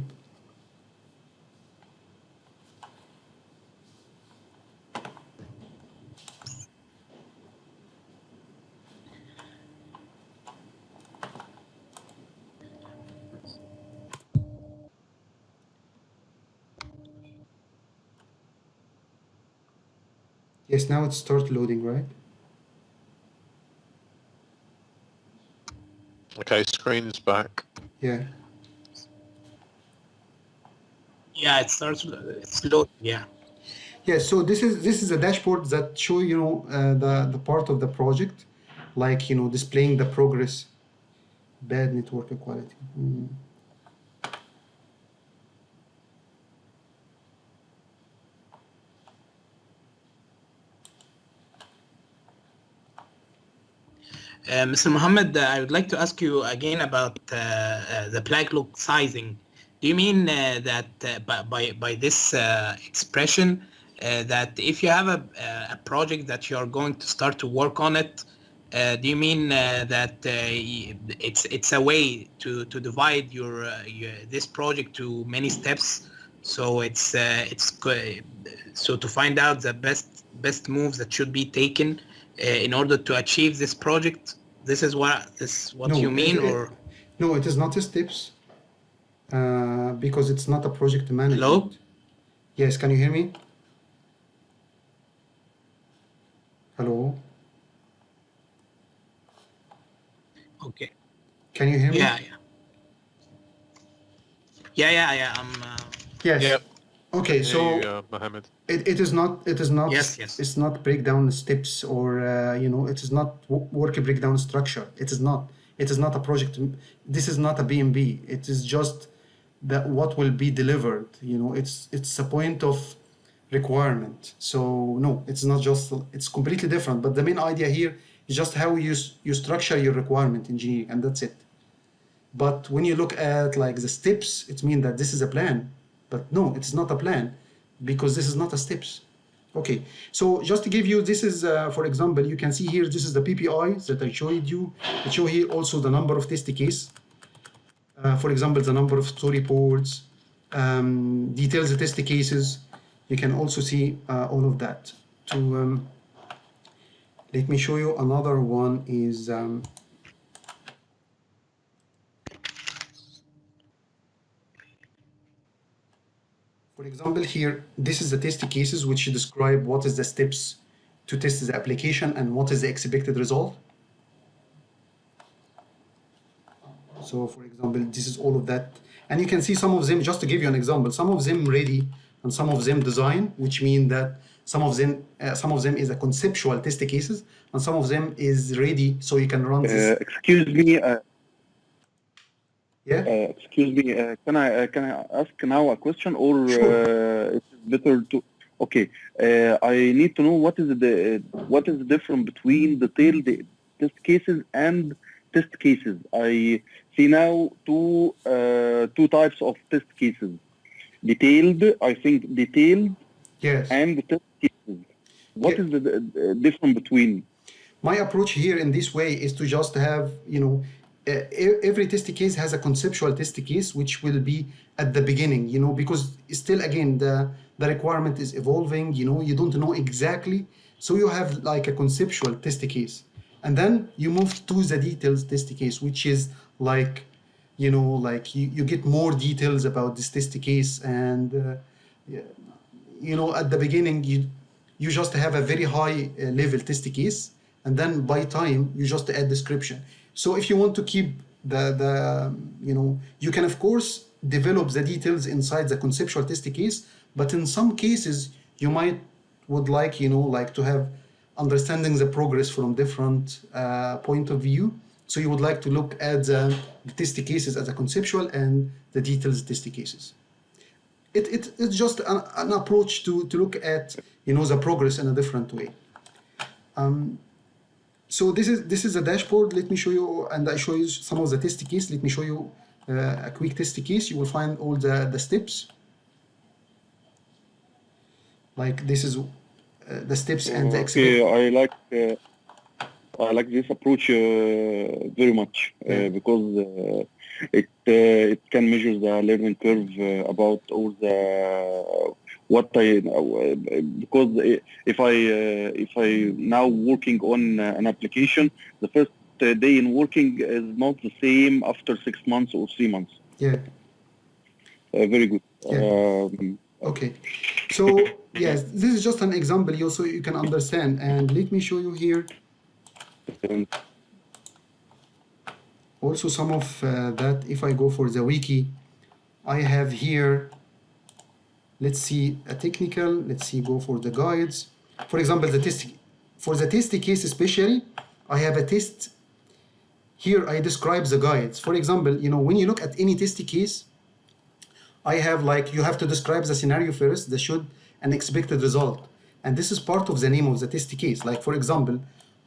Yes, now it starts loading, right? Okay, screen's back. Yeah. Yeah, it starts. It's loading. Yeah. Yeah, so this is a dashboard that show the part of the project, like displaying the progress. Bad network quality. Mr. Mohammed, I would like to ask you again about the backlog sizing. Do you mean that by this expression that if you have a project that you are going to start to work on it, do you mean that it's a way to divide your this project to many steps? So so to find out the best moves that should be taken in order to achieve this project. This is what No, you mean, or no, it is not a steps because it's not a project management. hello? Yes, can you hear me? Hello? Okay. Can you hear me? Yeah. I'm. Yes. Yep. Okay, Can so hear you, Mohammed. it is not Yes. it's not breakdown steps or it is not work breakdown structure. It is not a project. This is not a BMB. It is just that what will be delivered. It's a point of requirement. So no, it's not just, it's completely different. But the main idea here is just how you structure your requirement engineering, and that's it. But when you look at like the steps, it means that this is a plan. But no, it's not a plan because this is not a steps. Okay, so just to give you, this is, for example, you can see here, this is the PPI that I showed you. I show here also the number of test case. For example, the number of story ports, details the test cases. You can also see all of that. Let me show you another one is, for example, here, this is the test cases which describe what is the steps to test the application and what is the expected result. So for example, this is all of that. And you can see some of them, just to give you an example, some of them ready and some of them design, which mean that some of them is a conceptual test cases and some of them is ready so you can run this. Excuse me. Yeah. Excuse me. Can I ask now a question, or it's better to? Okay. I need to know what is the difference between detailed test cases and test cases. I see now two types of test cases. Detailed, I think detailed. Yes. And test cases. What is the difference between? My approach here in this way is to just have, every test case has a conceptual test case, which will be at the beginning, because still, again, the requirement is evolving, you don't know exactly. So you have like a conceptual test case. And then you move to the details test case, which is like, you get more details about this test case. And, at the beginning, you just have a very high level test case. And then by time, you just add description. So if you want to keep you can of course develop the details inside the conceptual test case, but in some cases you would like to have understanding the progress from different point of view. So you would like to look at the test cases as a conceptual and the details test cases. It's just an approach to look at the progress in a different way. So this is a dashboard. Let me show you, and I show you some of the test case. Let me show you a quick test case. You will find all the steps. Like this is the steps and the Okay, I like this approach very much because it can measure the learning curve about all the because if I now working on an application, the first day in working is not the same after 6 months or 3 months. Yeah. Very good. Yeah. Okay, so yes, this is just an example, so you can understand. And let me show you here also some of that. If I go for the wiki, I have here, let's see, a technical, let's see, go for the guides. For example, for the test case especially, I have a test. Here I describe the guides. For example, when you look at any test case, I have like, you have to describe the scenario first, the should and expected result. And this is part of the name of the test case. Like, for example,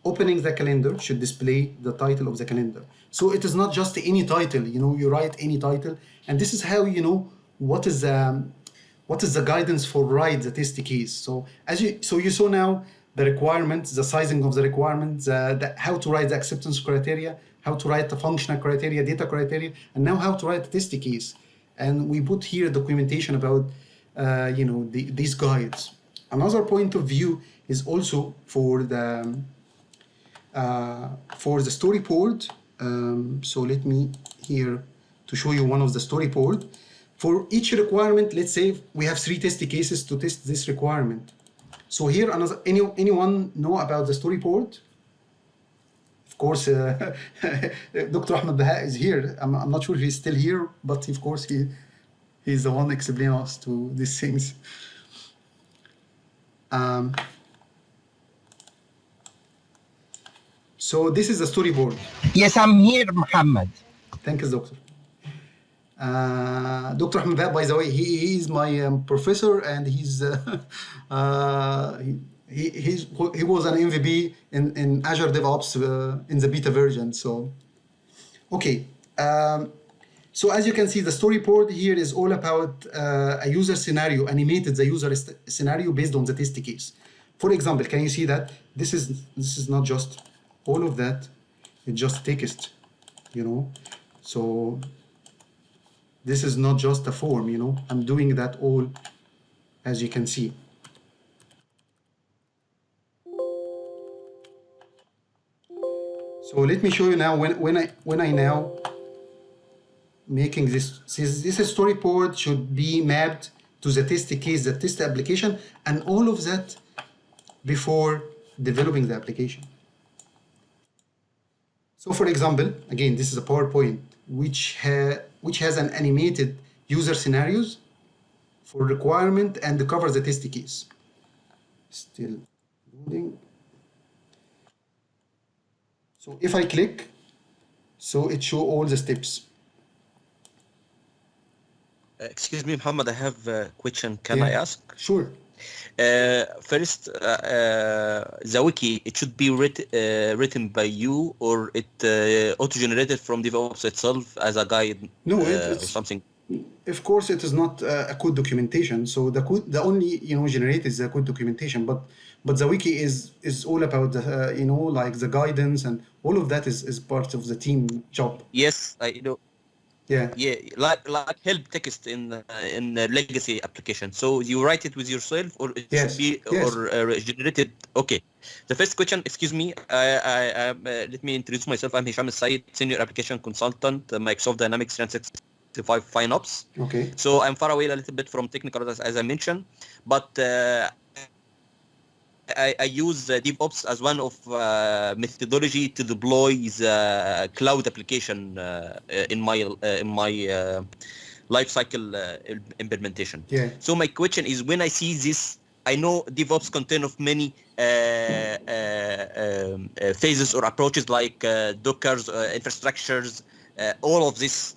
opening the calendar should display the title of the calendar. So it is not just any title, you write any title. And this is how you know what is the guidance for write the test case. So you saw now the requirements, the sizing of the requirements, how to write the acceptance criteria, how to write the functional criteria, data criteria, and now how to write the test case. And we put here documentation about these guides. Another point of view is also for the storyboard. So let me here to show you one of the storyboard. For each requirement, let's say we have 3 test cases to test this requirement. So here, anyone know about the storyboard? Of course, Dr. Ahmed Baha is here. I'm not sure if he's still here, but of course he's the one explaining us to these things. So this is the storyboard. Yes, I'm here, Muhammad. Thank you, Doctor. Dr. Ahmed Baha, by the way, he is my professor, and he was an MVP in Azure DevOps in the beta version. So, okay. So as you can see, the storyboard here is all about a user scenario, animated the user scenario based on the test case. For example, can you see that this is not just all of that, it's just text, So this is not just a form, I'm doing that all, as you can see. So let me show you now when I now making this storyboard should be mapped to the test case, the test application, and all of that before developing the application. So for example, again, this is a PowerPoint which has an animated user scenarios for requirement and covers the test case. Still loading. So if I click, so it shows all the steps. Excuse me, Muhammad, I have a question. Can I ask? Sure. First, the wiki, it should be written by you, or it auto-generated from DevOps itself as a guide? No, or something. Of course, it is not a code documentation. So the only generate is the code documentation, but the wiki is all about the like the guidance, and all of that is part of the team job. Yes, I know. Yeah, like help text in legacy application. So you write it with yourself, or it should be or generated. Okay. The first question, excuse me, let me introduce myself. I'm Hisham Said, senior application consultant, Microsoft Dynamics 365 FinOps. Okay. So I'm far away a little bit from technical, as I mentioned, but I use DevOps as one of methodology to deploy the cloud application in my lifecycle implementation. Yeah. So my question is, when I see this, I know DevOps contain of many phases or approaches like Dockers, infrastructures, all of this.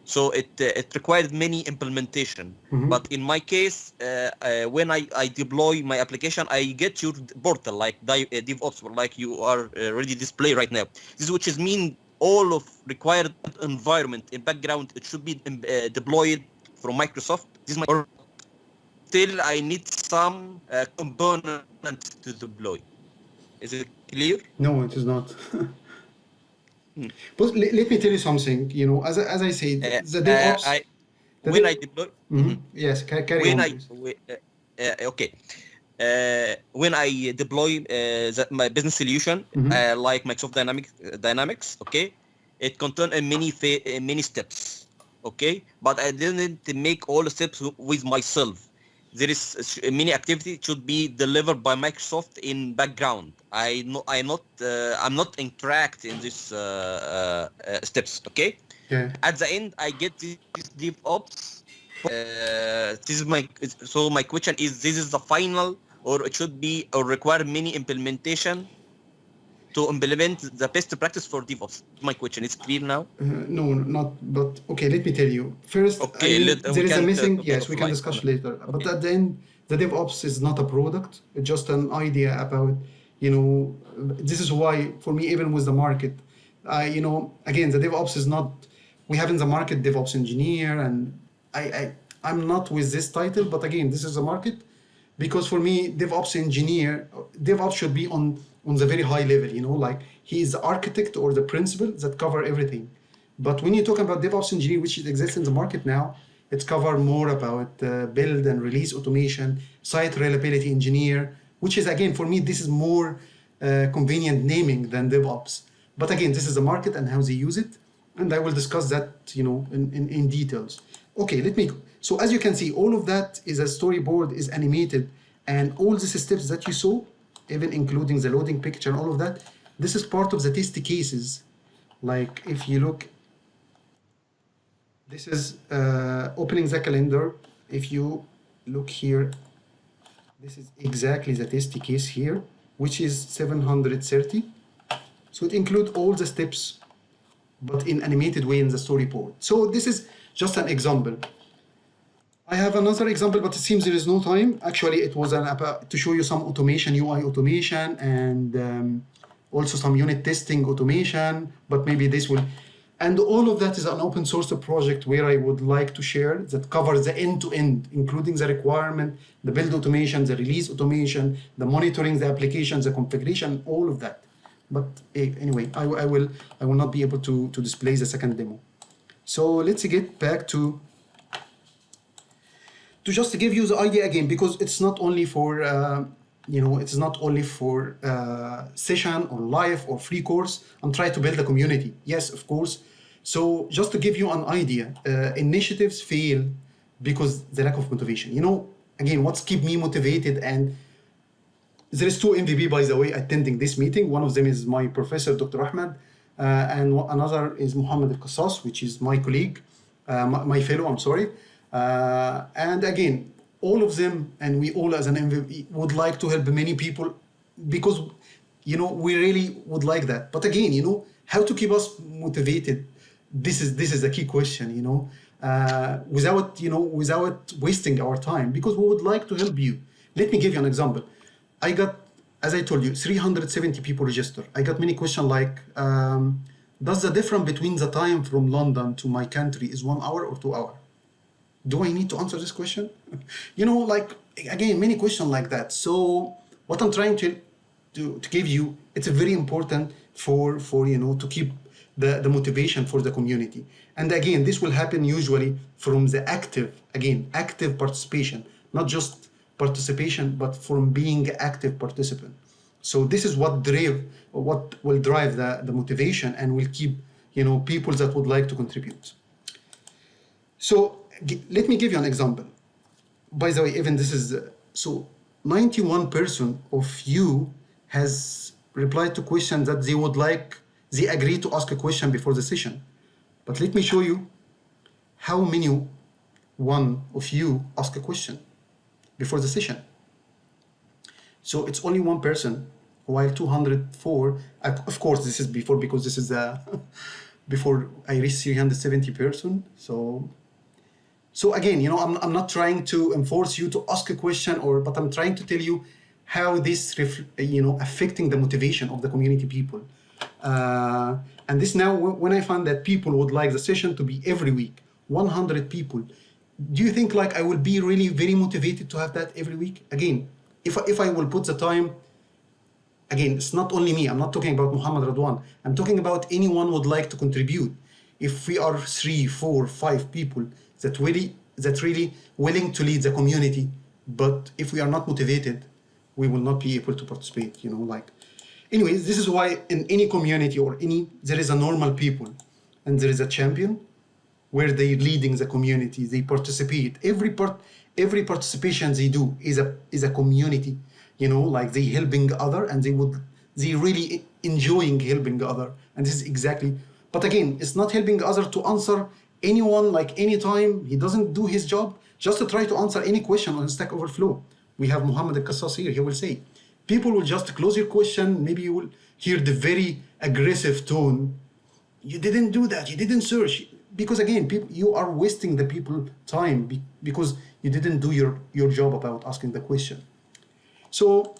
So it required many implementation. Mm-hmm. But in my case, when I deploy my application, I get your portal like DevOps, like you are already display right now. This which is mean all of required environment in background, it should be deployed from Microsoft. This is my, or still I need some component to deploy. Is it clear? No, it is not. But let me tell you something. As I said, the DevOps. When I deploy. Mm-hmm. Yes, carry when on. Okay. When I deploy my business solution, Mm-hmm. like Microsoft Dynamics, okay, it contains many steps. okay, but I didn't make all the steps with myself. There is many activity should be delivered by Microsoft in background. I'm not interact in this steps. Okay. Yeah. At the end, I get this DevOps. This is my question is: this is the final, or it should be or require many implementation to implement the best practice for DevOps? My question is clear now. No, not. But okay, let me tell you. First, Okay, there is a missing. Yes, we can offline. discuss later. But at the end, the DevOps is not a product. It's just an idea about, this is why for me, even with the market, again, the DevOps is not. We have in the market DevOps engineer, and I'm not with this title. But again, this is a market, because for me, DevOps should be on the very high level, like he is the architect or the principal that cover everything. But when you talk about DevOps engineer, which exists in the market now, it's cover more about build and release automation, site reliability engineer, which is, again, for me, this is more convenient naming than DevOps. But again, this is the market and how they use it. And I will discuss that, in details. Okay, so as you can see, all of that is a storyboard, is animated, and all these steps that you saw, even including the loading picture and all of that, this is part of the test cases. Like if you look, this is opening the calendar. If you look here, this is exactly the test case here, which is 730. So it includes all the steps, but in animated way in the storyboard. So this is just an example. I have another example, but it seems there is no time. Actually, it was to show you some automation, UI automation, and also some unit testing automation, but maybe this will... And all of that is an open source project where I would like to share that covers the end-to-end, including the requirement, the build automation, the release automation, the monitoring, the applications, the configuration, all of that. But anyway, I will not be able to display the second demo. So let's get back to just give you the idea again, because it's not only for it's not only for session or live or free course. I'm trying to build a community. Yes, of course. So just to give you an idea, initiatives fail because the lack of motivation. Again, what's keep me motivated? And there is two MVP, by the way, attending this meeting. One of them is my professor, Dr. Ahmed, and another is Muhammad Al-Qassas, which is my colleague, my fellow, I'm sorry. And again, all of them, and we all as an MVP would like to help many people, because, we really would like that. But again, how to keep us motivated? This is a key question, without wasting our time, because we would like to help you. Let me give you an example. I got, as I told you, 370 people register. I got many questions like, does the difference between the time from London to my country is 1 hour or 2 hours? Do I need to answer this question? Again, many questions like that. So what I'm trying to give you, it's very important for to keep the motivation for the community. And again, this will happen usually from the active participation, not just participation, but from being active participant. So this is what will drive the motivation and will keep people that would like to contribute. So let me give you an example. By the way, even this is so 91% of you has replied to questions that they agree to ask a question before the session. But let me show you how many one of you ask a question before the session. So it's only one person, while 204, of course this is before, because this is before I reach 370 person. So again, I'm not trying to enforce you to ask a question, but I'm trying to tell you how this affecting the motivation of the community people. And this now, when I find that people would like the session to be every week, 100 people, do you think I will be really very motivated to have that every week? Again, if I will put the time, again, it's not only me. I'm not talking about Muhammad Radwan. I'm talking about anyone would like to contribute. If we are 3, 4, 5 people that really willing to lead the community, but if we are not motivated, we will not be able to participate. Anyways, this is why in any community or there is a normal people and there is a champion, where they're leading the community, they participate. Every participation they do is a community, you know, like they helping other, and they really enjoying helping other. And this is exactly, but again, it's not helping other to answer anyone like anytime he doesn't do his job, just to try to answer any question on Stack Overflow. We have Muhammad al-Qassas here, he will say, people will just close your question, maybe you will hear the very aggressive tone. You didn't do that, you didn't search. Because again, you are wasting the people time because you didn't do your job about asking the question. So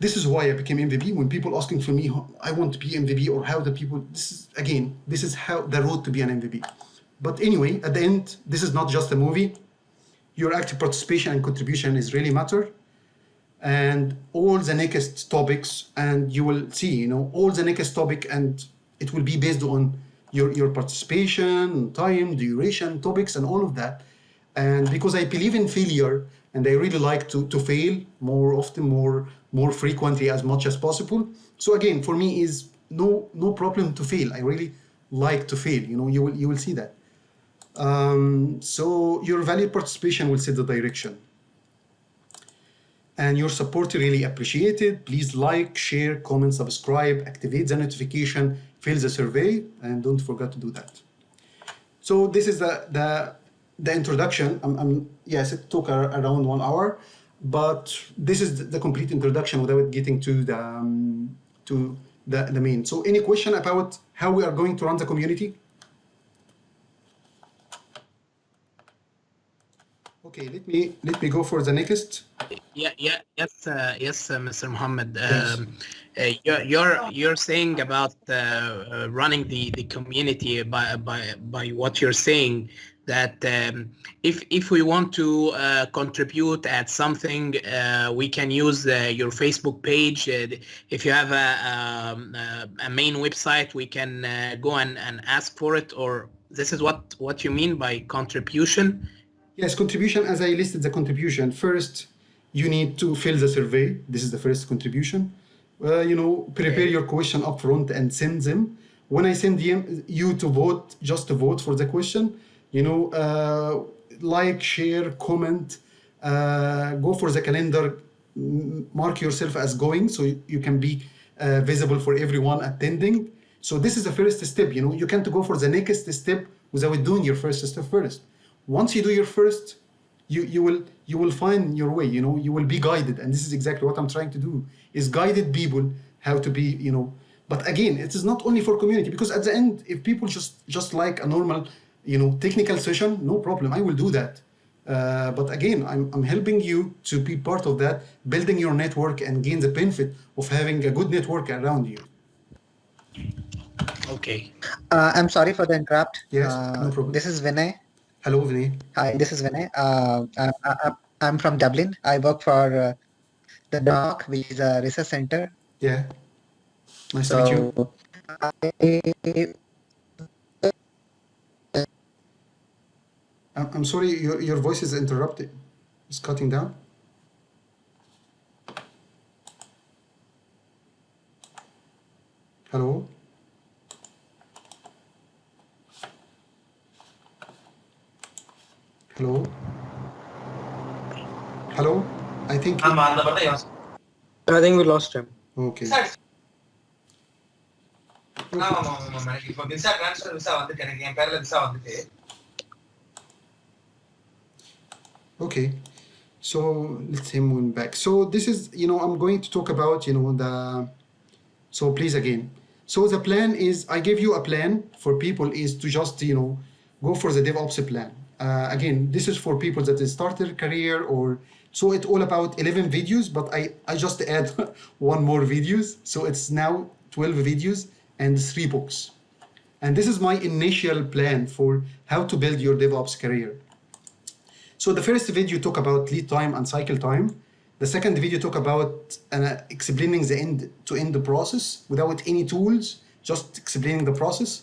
this is why I became MVP. When people asking for me, I want to be MVP, or how the people, this is how the road to be an MVP. But anyway, at the end, this is not just a movie. Your active participation and contribution is really matter. And all the next topics, and you will see, you know, all the next topic, and it will be based on your participation, time, duration, topics, and all of that. And because I believe in failure, and I really like to fail more often, more frequently, as much as possible. So again, for me is no problem to fail. I really like to fail. You know, you will see that. So your valued participation will set the direction. And your support really appreciated. Please like, share, comment, subscribe, activate the notification, fill the survey, and don't forget to do that. So this is the introduction. Yes, it took around 1 hour, but this is the complete introduction without getting to the main. So any question about how we are going to run the community? Okay, let me go for the next. Yes, Mr. Mohammed. Yes. You're saying about running the community by what you're saying, that if we want to contribute at something, we can use your Facebook page. If you have a main website, we can go and ask for it. Or this is what you mean by contribution? Yes, contribution, as I listed the contribution. First, you need to fill the survey. This is the first contribution. You know, prepare your question up front and send them. When I send you to vote, just to vote for the question, you know, like, share, comment, go for the calendar, mark yourself as going, so you can be visible for everyone attending. So this is the first step. You know, you can't go for the next step without doing your first step first. Once you do your first, you will find your way. You know, you will be guided, and this is exactly what I'm trying to do: is guided people how to be. You know, but again, it is not only for community, because at the end, if people just like a normal, you know, technical session, no problem, I will do that. But again, I'm helping you to be part of that, building your network and gain the benefit of having a good network around you. Okay. I'm sorry for the interrupt. Yes, no problem. This is Vinay. Hello, Vinay. Hi, this is Vinay. I'm from Dublin. I work for the DOC, which is a research center. Yeah. Nice to meet you. I'm sorry, your voice is interrupted. It's cutting down. Hello? Hello? Hello? I think we lost him. Okay. Okay, so let's say moving back. So this is, you know, I'm going to talk about, you know, so please again. So the plan is, I gave you a plan for people is to just, you know, go for the DevOps plan. Again, this is for people that start their career, or so it's all about 11 videos, but I just add one more videos. So it's now 12 videos and 3 books. And this is my initial plan for how to build your DevOps career. So the first video talk about lead time and cycle time. The second video talk about explaining the end-to-end process without any tools, just explaining the process.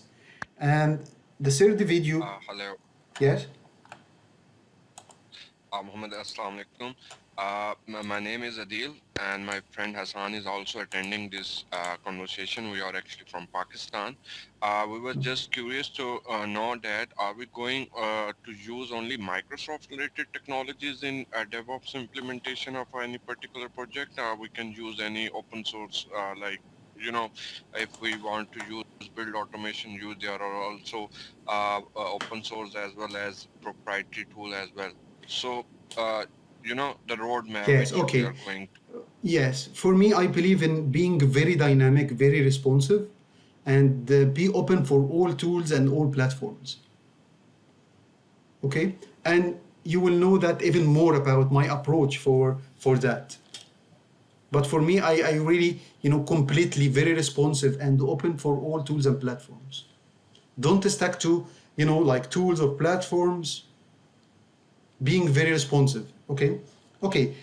And the third video. Hello. Yes. Muhammad, assalamu alaikum. My name is Adil, and my friend Hassan is also attending this conversation. We are actually from Pakistan. We were just curious to know that are we going to use only Microsoft-related technologies in DevOps implementation of any particular project? We can use any open source, like, you know, if we want to use build automation, there are also open source as well as proprietary tool as well. So, the roadmap Yes, which we okay. are going to. Yes, for me, I believe in being very dynamic, very responsive, and be open for all tools and all platforms. Okay, and you will know that even more about my approach for that. But for me, I really, completely very responsive and open for all tools and platforms. Don't stack to, like tools or platforms. Being very responsive. Okay, okay.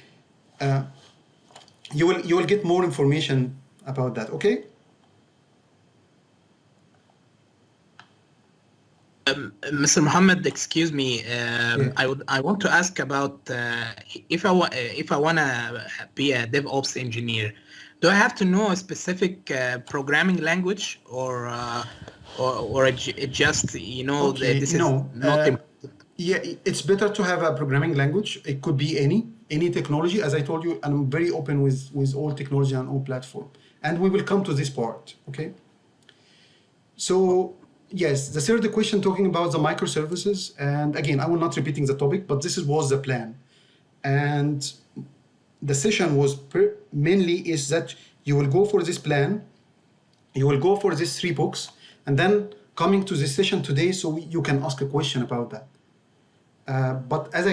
You will get more information about that. Okay. Mr. Muhammad, excuse me. I want to ask about if I wanna be a DevOps engineer, do I have to know a specific programming language or it just Okay, this is no. not Yeah, it's better to have a programming language. It could be any technology. As I told you, I'm very open with all technology and all platform. And we will come to this part. Okay. So yes, the third question talking about the microservices. And again, I will not repeating the topic, but this was the plan. And the session was mainly is that you will go for this plan, you will go for these 3 books, and then coming to this session today, so you can ask a question about that. But as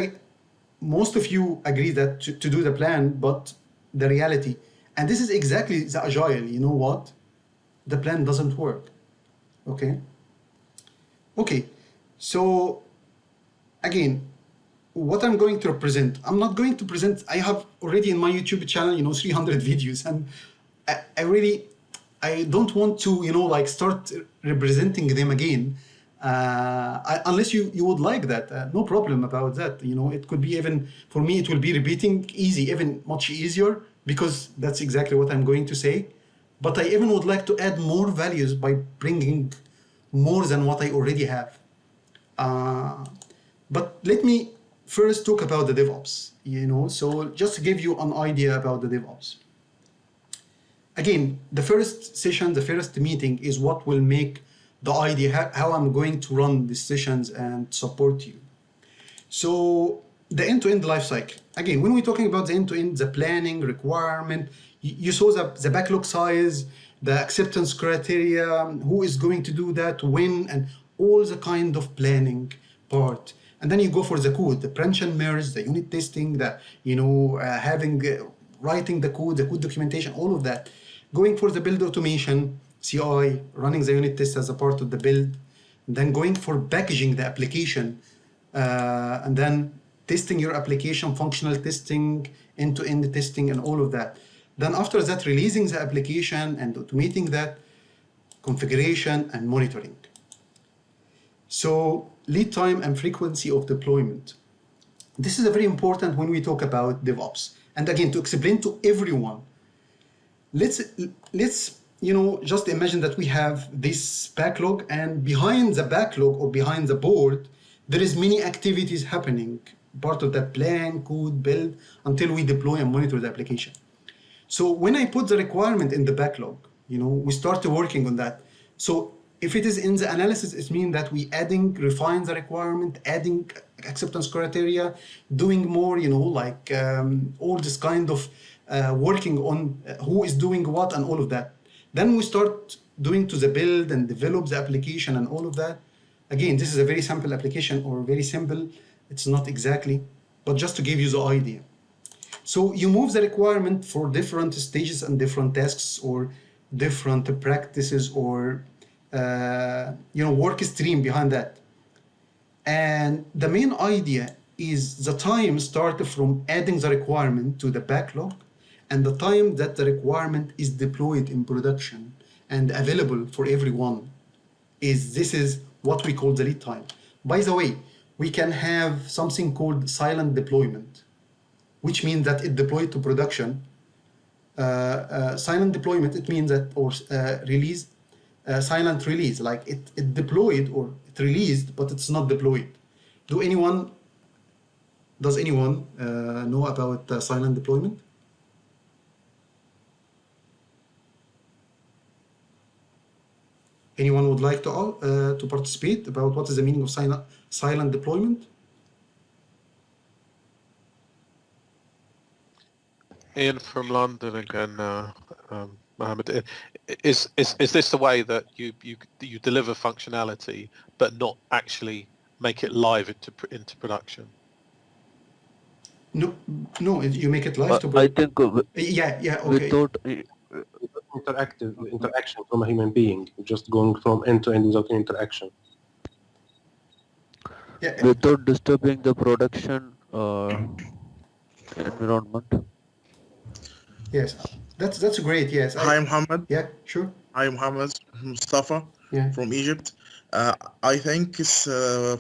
most of you agree that to do the plan, but the reality, and this is exactly the agile, you know what? The plan doesn't work. Okay. Okay. So again, what I'm going to present, I'm not going to present, I have already in my YouTube channel, 300 videos, and I don't want to, like start representing them again. Unless you would like that, no problem about that. It could be even, for me, it will be repeating easy, even much easier, because that's exactly what I'm going to say. But I even would like to add more values by bringing more than what I already have. But let me first talk about the DevOps, so just to give you an idea about the DevOps. Again, the first session, the first meeting is what will make the idea how I'm going to run these sessions and support you. So the end-to-end life cycle. Again, when we're talking about the end-to-end, the planning, requirement, you saw the backlog size, the acceptance criteria, who is going to do that, when, and all the kind of planning part. And then you go for the code, the branch and merge, the unit testing, the writing the code documentation, all of that. Going for the build automation, CI, running the unit test as a part of the build, and then going for packaging the application, and then testing your application, functional testing, end-to-end testing, and all of that. Then after that, releasing the application and automating that, configuration and monitoring. So lead time and frequency of deployment. This is a very important when we talk about DevOps. And again, to explain to everyone, let's just imagine that we have this backlog, and behind the backlog or behind the board, there is many activities happening, part of that plan, code, build, until we deploy and monitor the application. So when I put the requirement in the backlog, we start working on that. So if it is in the analysis, it means that we refine the requirement, adding acceptance criteria, doing more, all this kind of working on who is doing what and all of that. Then we start doing to the build and develop the application and all of that. Again, this is a very simple application, or very simple. It's not exactly, but just to give you the idea. So you move the requirement for different stages and different tasks, or different practices, or work stream behind that. And the main idea is the time started from adding the requirement to the backlog, and the time that the requirement is deployed in production and available for everyone. This is what we call the lead time. By the way, we can have something called silent deployment, which means that it deployed to production. Silent deployment, it means that, or release, silent release, like it deployed or it released, but it's not deployed. Does anyone know about silent deployment? Anyone would like to participate about what is the meaning of silent deployment? Ian from London again, Mohammed. Is this the way that you deliver functionality but not actually make it live into production? No, you make it live to I think okay. Without interaction from a human being, just going from end to end without interaction. Without disturbing the production environment. Yes, that's great. Yes. Hi, Mohammed. Yeah, sure. Hi, Mohammed. Mustafa from Egypt. I think it's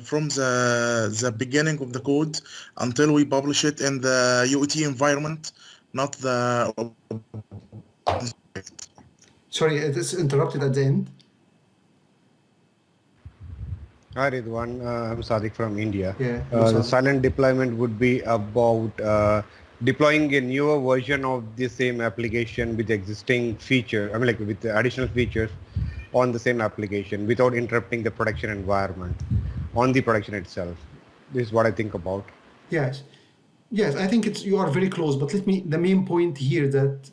from the beginning of the code until we publish it in the UET environment, not the. Sorry, it is interrupted at the end. Hi, Ridwan. I'm Sadiq from India. Yeah. The silent deployment would be about deploying a newer version of the same application with existing feature. I mean, like with the additional features on the same application without interrupting the production environment on the production itself. This is what I think about. Yes. I think you are very close. But the main point here that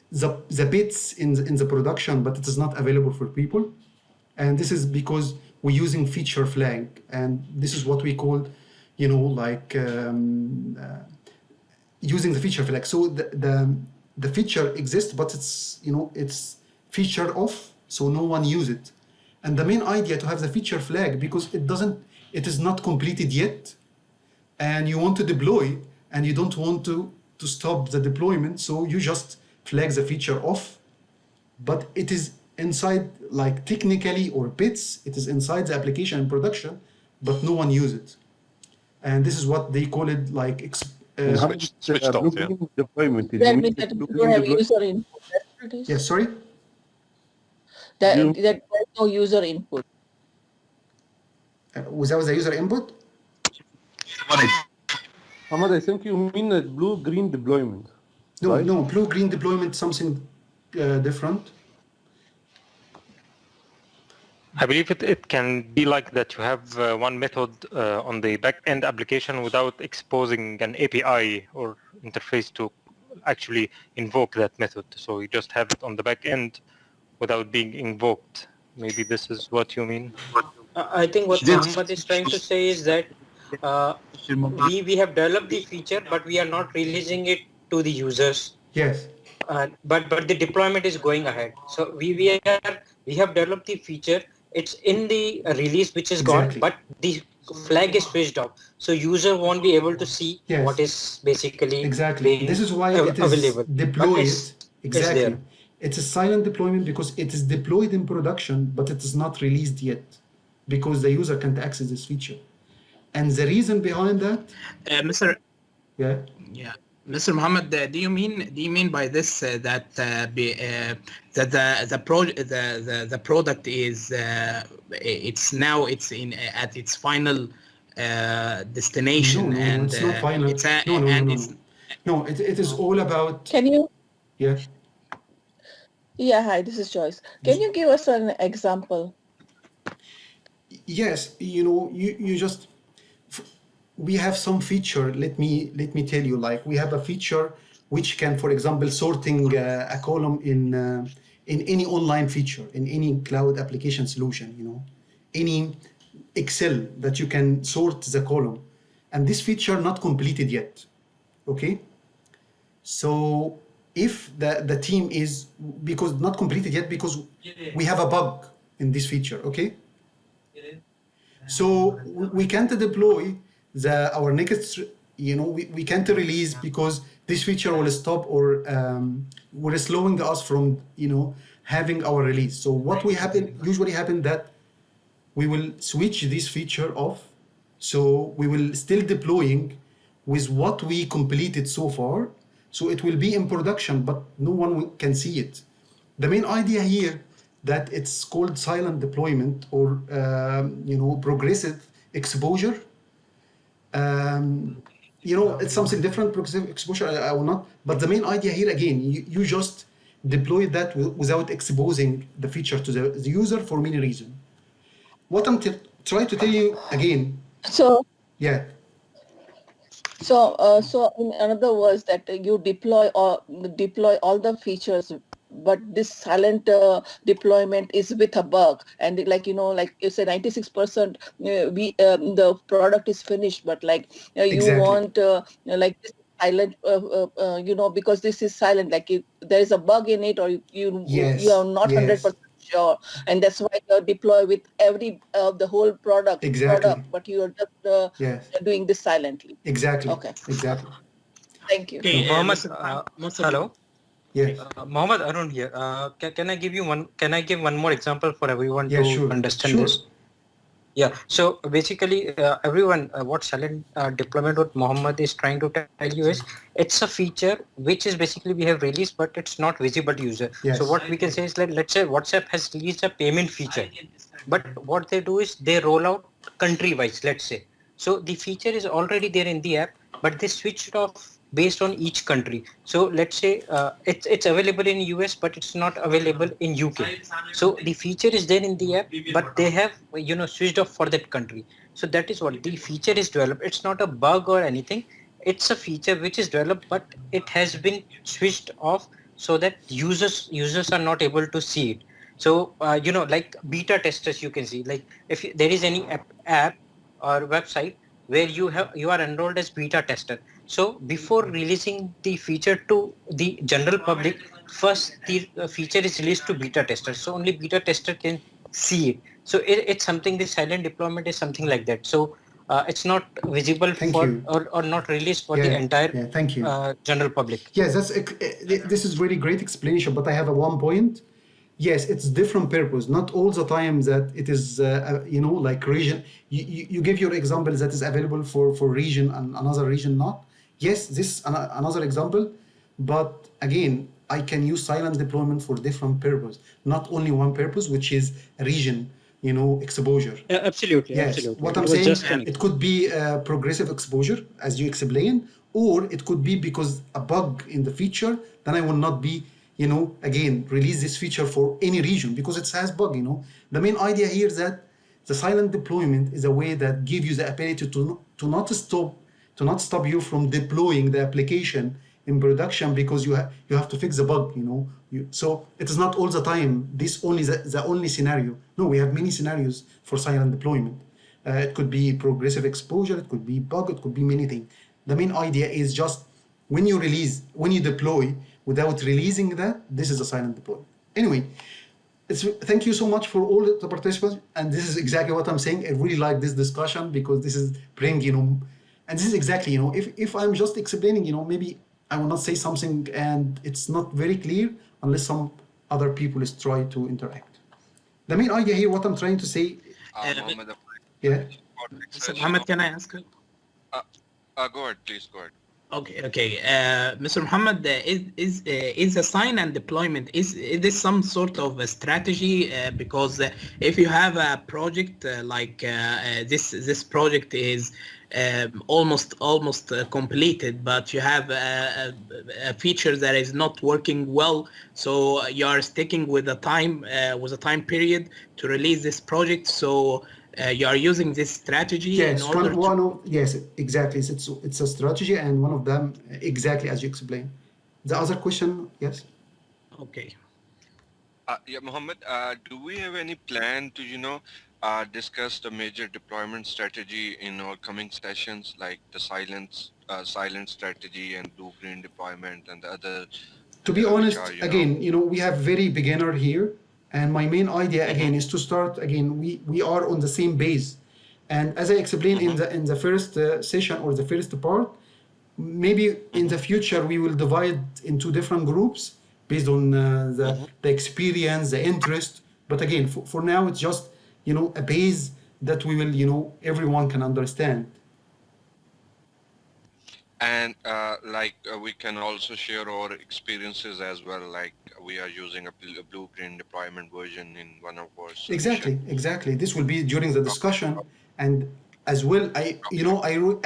the bits in the production, but it is not available for people, and this is because we're using feature flag, and this is what we call, using the feature flag. So the feature exists, but it's feature off, so no one use it. And the main idea to have the feature flag, because it is not completed yet, and you want to deploy, and you don't want to stop the deployment, so you just flag the feature off, but it is inside, like technically or bits, it is inside the application in production, but no one use it. And this is what they call it, like switched off. Yeah. Deployment. That means that you don't have user input. That's what it is. Yes, sorry? That there's no user input. Without the user input? Ahmad, I think you mean a blue-green deployment. No, right? no, blue-green deployment, something different. I believe it can be like that you have one method on the back-end application without exposing an API or interface to actually invoke that method. So you just have it on the back-end without being invoked. Maybe this is what you mean? I think what Muhammad is trying to say is that we have developed the feature, but we are not releasing it to the users. Yes. But the deployment is going ahead. So we have developed the feature. It's in the release which is gone, but the flag is switched off. So user won't be able to see what is basically being This is why it is available. deployed. Exactly. There. It's a silent deployment because it is deployed in production, but it is not released yet because the user can't access this feature. And the reason behind that, Mr. Yeah. Mr. Mohammed, do you mean by this that the product is it's in at its final destination? No, it's not final. No, it is all about. Can you? Yeah. Yeah, hi, this is Joyce. Can you give us an example? Yes, you just. We have some feature. Let me tell you. Like we have a feature which can, for example, sorting a column in any online feature, in any cloud application solution. Any Excel that you can sort the column, and this feature not completed yet. Okay. So if the team is because not completed yet because we have a bug in this feature. Okay. So we can't deploy our next, we can't release because this feature will stop or we're slowing us from, having our release. So what usually happen that we will switch this feature off So we will still deploying with what we completed so far. So it will be in production, but no one can see it. The main idea here that it's called silent deployment or progressive exposure. It's something different, progressive exposure. I will not. But the main idea here again, you just deploy that without exposing the feature to the user for many reasons. What I'm trying to tell you again. So. Yeah. So in other words, that you deploy all the features, but this silent deployment is with a bug, and like you said, 96% the product is finished, but like you Exactly. want like this silent, because this is silent, like there is a bug in it, or you are not 100% sure, and that's why you deploy with every the whole product, but you are just doing this silently. Exactly. Okay. Exactly. Thank you. Okay, Mohammed, hello. Yes. Mohammed Arun here. Can I give you one? Can I give one more example for everyone Yeah, to sure. understand this? Yeah. So basically, everyone, what silent deployment, what Mohammed is trying to tell you is, it's a feature which is basically we have released, but it's not visible to user. Yes. So what we can say is that, let's say WhatsApp has released a payment feature, but what they do is they roll out country-wise, let's say. So the feature is already there in the app, but they switched off based on each country. So let's say it's available in US, but it's not available in UK. So the feature is there in the app, but they have switched off for that country. So that is what the feature is developed. It's not a bug or anything. It's a feature which is developed, but it has been switched off so that users are not able to see it. So like beta testers, you can see, like if there is any app or website where you are enrolled as beta tester. So before releasing the feature to the general public, first the feature is released to beta testers. So only beta tester can see it. So it's something, the silent deployment is something like that. So it's not visible or not released for the entire thank you. General public. Yes, this is really great explanation, but I have a one point. Yes, it's different purpose. Not all the time that it is, like region. You give your example that is available for region and another region not. Yes, this another example, but again, I can use silent deployment for different purpose, not only one purpose, which is region, exposure. Yeah, absolutely. Yes, Absolutely. what I'm saying, it could be progressive exposure, as you explained, or it could be because a bug in the feature, then I will not be, again, release this feature for any region because it has bug, The main idea here is that the silent deployment is a way that gives you the ability to not stop you from deploying the application in production because you have to fix the bug, so it is not all the time this only the only scenario. No, we have many scenarios for silent deployment. It could be progressive exposure, it could be bug, it could be many things. The main idea is just when you deploy without releasing that, this is a silent deployment. Anyway, thank you so much for all the participants, and this is exactly what I'm saying. I really like this discussion because this is bringing, and this is exactly, if I'm just explaining, maybe I will not say something and it's not very clear unless some other people is trying to interact. The main idea here, what I'm trying to say. Yeah. So Mohammed, can I ask you? Go ahead, please. Go ahead. Okay. Mr. Muhammad, is the sign and deployment, is this some sort of a strategy? Because if you have a project like this project is almost completed, but you have a feature that is not working well, so you are sticking with a time period to release this project. So you are using this strategy. Yes, in order yes, exactly. It's a strategy, and one of them exactly as you explained. The other question, yes. Okay. Yeah, Mohammed, do we have any plan to discuss the major deployment strategy in our coming sessions, like the silent strategy and blueprint deployment and the other? To be honest, again, we have very beginner here. And my main idea again is to start again. We are on the same base, and as I explained in the first session or the first part, maybe in the future we will divide into different groups based on the experience, the interest. But again, for now it's just a base that we will, everyone can understand. And we can also share our experiences as well. Like we are using a blueprint deployment version in one of our solutions. Exactly. This will be during the discussion, and as well, I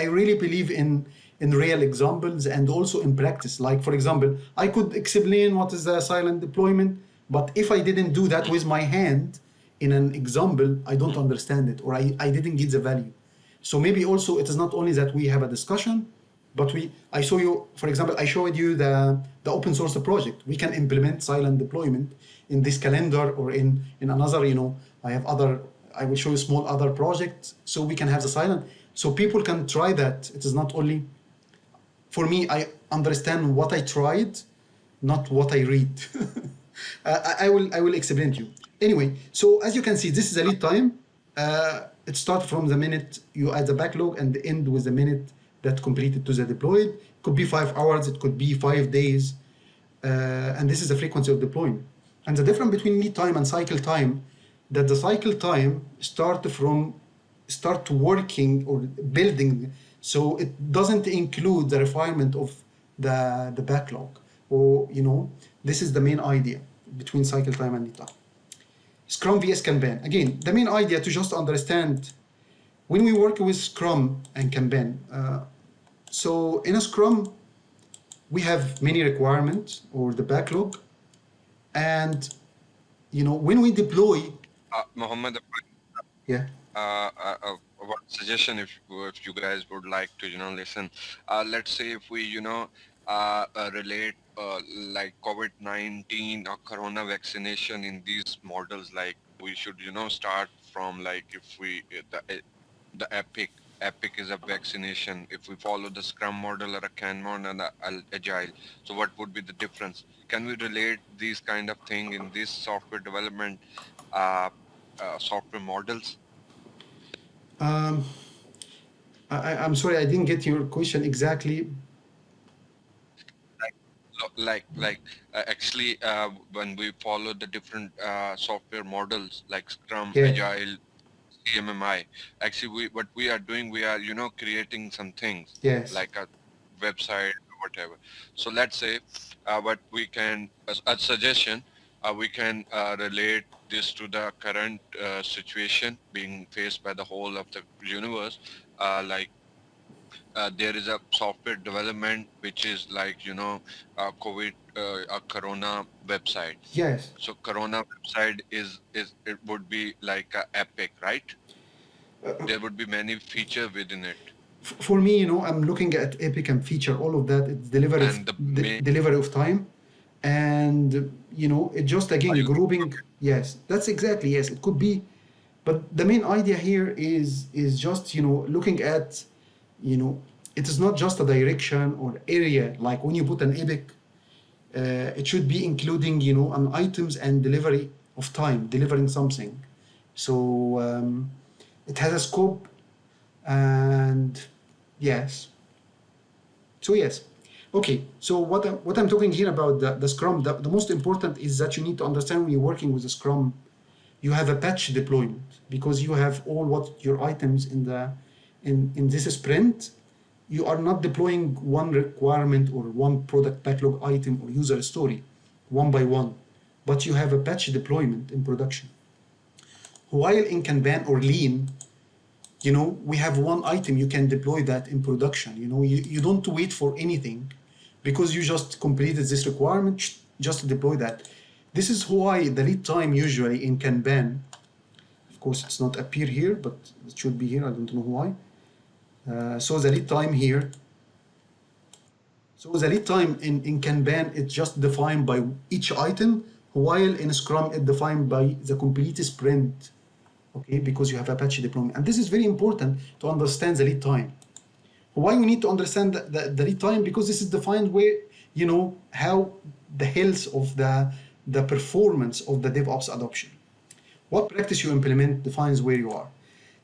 really believe in real examples and also in practice. Like for example, I could explain what is a silent deployment, but if I didn't do that with my hand in an example, I don't understand it, or I didn't get the value. So maybe also it is not only that we have a discussion, but I show you, for example, I showed you the open source project. We can implement silent deployment in this calendar or in another, I will show you small other projects, so we can have the silent, so people can try that. It is not only, for me, I understand what I tried, not what I read. I will explain to you. Anyway, so as you can see, this is a lead time. It starts from the minute you add the backlog and end with the minute that completed to the deployed. It could be 5 hours, it could be 5 days, and this is the frequency of deployment. And the difference between lead time and cycle time, that the cycle time start to working or building, so it doesn't include the refinement of the backlog, or this is the main idea between cycle time and lead time. Scrum vs Kanban. Again, the main idea to just understand when we work with Scrum and Kanban. So in a Scrum, we have many requirements or the backlog, and when we deploy. Mohammed, yeah. One suggestion, if you guys would like to listen. Let's say if we relate like COVID-19 or corona vaccination in these models, like we should start from, like, if we the epic is a vaccination. If we follow the Scrum model or a Kanban and Agile, so what would be the difference? Can we relate these kind of thing in this software development software models? I'm sorry, I didn't get your question exactly. Actually, when we follow the different software models like Scrum, Yeah. Agile, CMMI, actually what we are doing, we are creating some things. Yes. Like a website or whatever. So let's say what we can, as a suggestion, we can relate this to the current situation being faced by the whole of the universe. There is a software development which is like COVID, a Corona website. Yes. So Corona website is it would be like a epic, right? There would be many features within it. For me, I'm looking at epic and feature, all of that. It's delivery of time, and it just again grouping. Yes, that's exactly, yes. It could be, but the main idea here is just looking at it is not just a direction or area. Like when you put an epic, it should be including an items and delivery of time, delivering something. So it has a scope, and yes. So yes. Okay, so what I'm talking here about the Scrum, the most important is that you need to understand when you're working with the Scrum, you have a patch deployment, because you have all what your items in this sprint. You are not deploying one requirement or one product backlog item or user story one by one, but you have a patch deployment in production. While in Kanban or Lean, we have one item, you can deploy that in production. You don't wait for anything, because you just completed this requirement, just deploy that. This is why the lead time usually in Kanban, of course it's not appear here, but it should be here, I don't know why. So the lead time here, so the lead time in Kanban, it's just defined by each item, while in Scrum it's defined by the complete sprint, okay, because you have Apache deployment. And this is very important to understand the lead time. Why we need to understand the lead time? Because this is defined where, how the health of the performance of the DevOps adoption. What practice you implement defines where you are.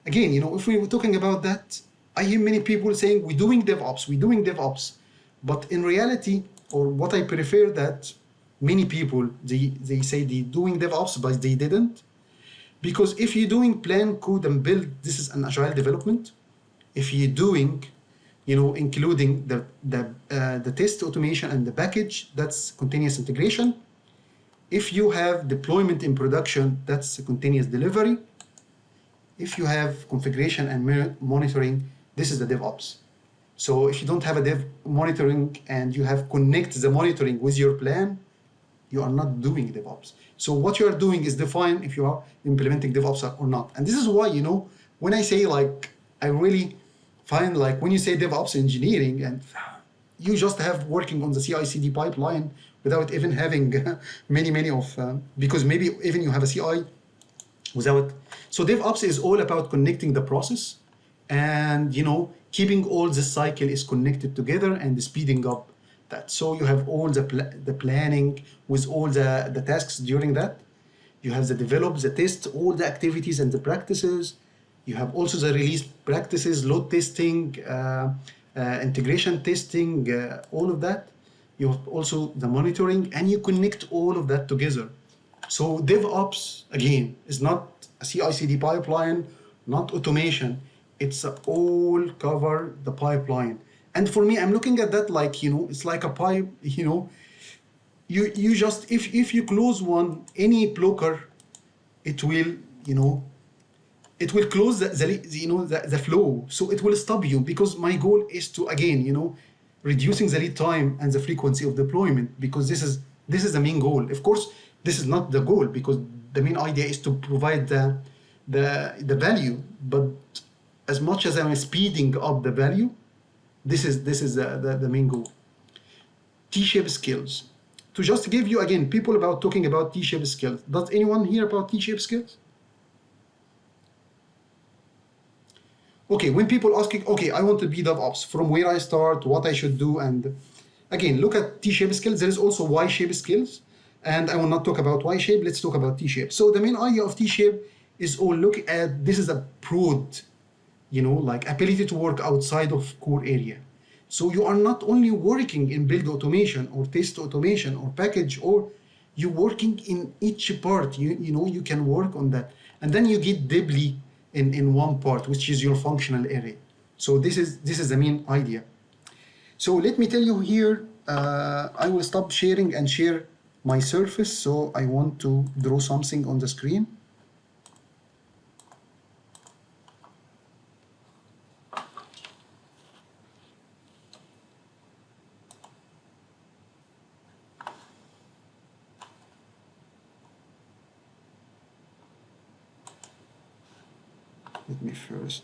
Again, if we were talking about that, I hear many people saying, we're doing DevOps. But in reality, or what I prefer, that many people, they say they're doing DevOps, but they didn't. Because if you're doing plan, code, and build, this is an agile development. If you're doing, including the test automation and the package, that's continuous integration. If you have deployment in production, that's a continuous delivery. If you have configuration and monitoring, this is the DevOps. So if you don't have a dev monitoring and you have connect the monitoring with your plan, you are not doing DevOps. So what you are doing is define if you are implementing DevOps or not. And this is why, when I say I really find when you say DevOps engineering and you just have working on the CI/CD pipeline without even having many of, because maybe even you have a CI without. So DevOps is all about connecting the process and, keeping all the cycle is connected together and speeding up that. So you have all the planning with all the tasks during that. You have the develop, the test, all the activities and the practices. You have also the release practices, load testing, integration testing, all of that. You have also the monitoring, and you connect all of that together. So DevOps, again, is not a CI/CD pipeline, not automation. It's all cover the pipeline. And for me, I'm looking at that it's like a pipe, you just, if you close any blocker, it will, it will close the flow. So it will stop you, because my goal is to, again, reducing the lead time and the frequency of deployment, because this is the main goal. Of course, this is not the goal, because the main idea is to provide the value, but as much as I'm speeding up the value, this is the main goal. T-shaped skills. To just give you, again, people about talking about T-shaped skills. Does anyone hear about T-shaped skills? Okay, when people asking, okay, I want to be DevOps, from where I start, what I should do, and again, look at T-shaped skills. There is also Y-shaped skills, and I will not talk about Y-shape. Let's talk about T-shape. So the main idea of T-shape is, look at, this is a broad, ability to work outside of core area. So you are not only working in build automation or test automation or package, or you're working in each part. You can work on that, and then you get deeply in one part, which is your functional area. So this is the main idea. So let me tell you here. I will stop sharing and share my surface. So I want to draw something on the screen. Let me first.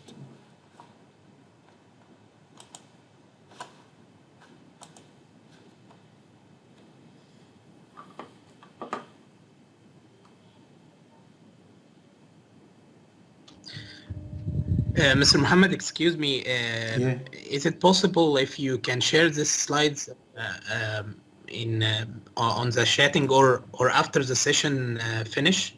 Mr. Muhammad, excuse me. Yeah. Is it possible if you can share these slides on the chatting or after the session finish?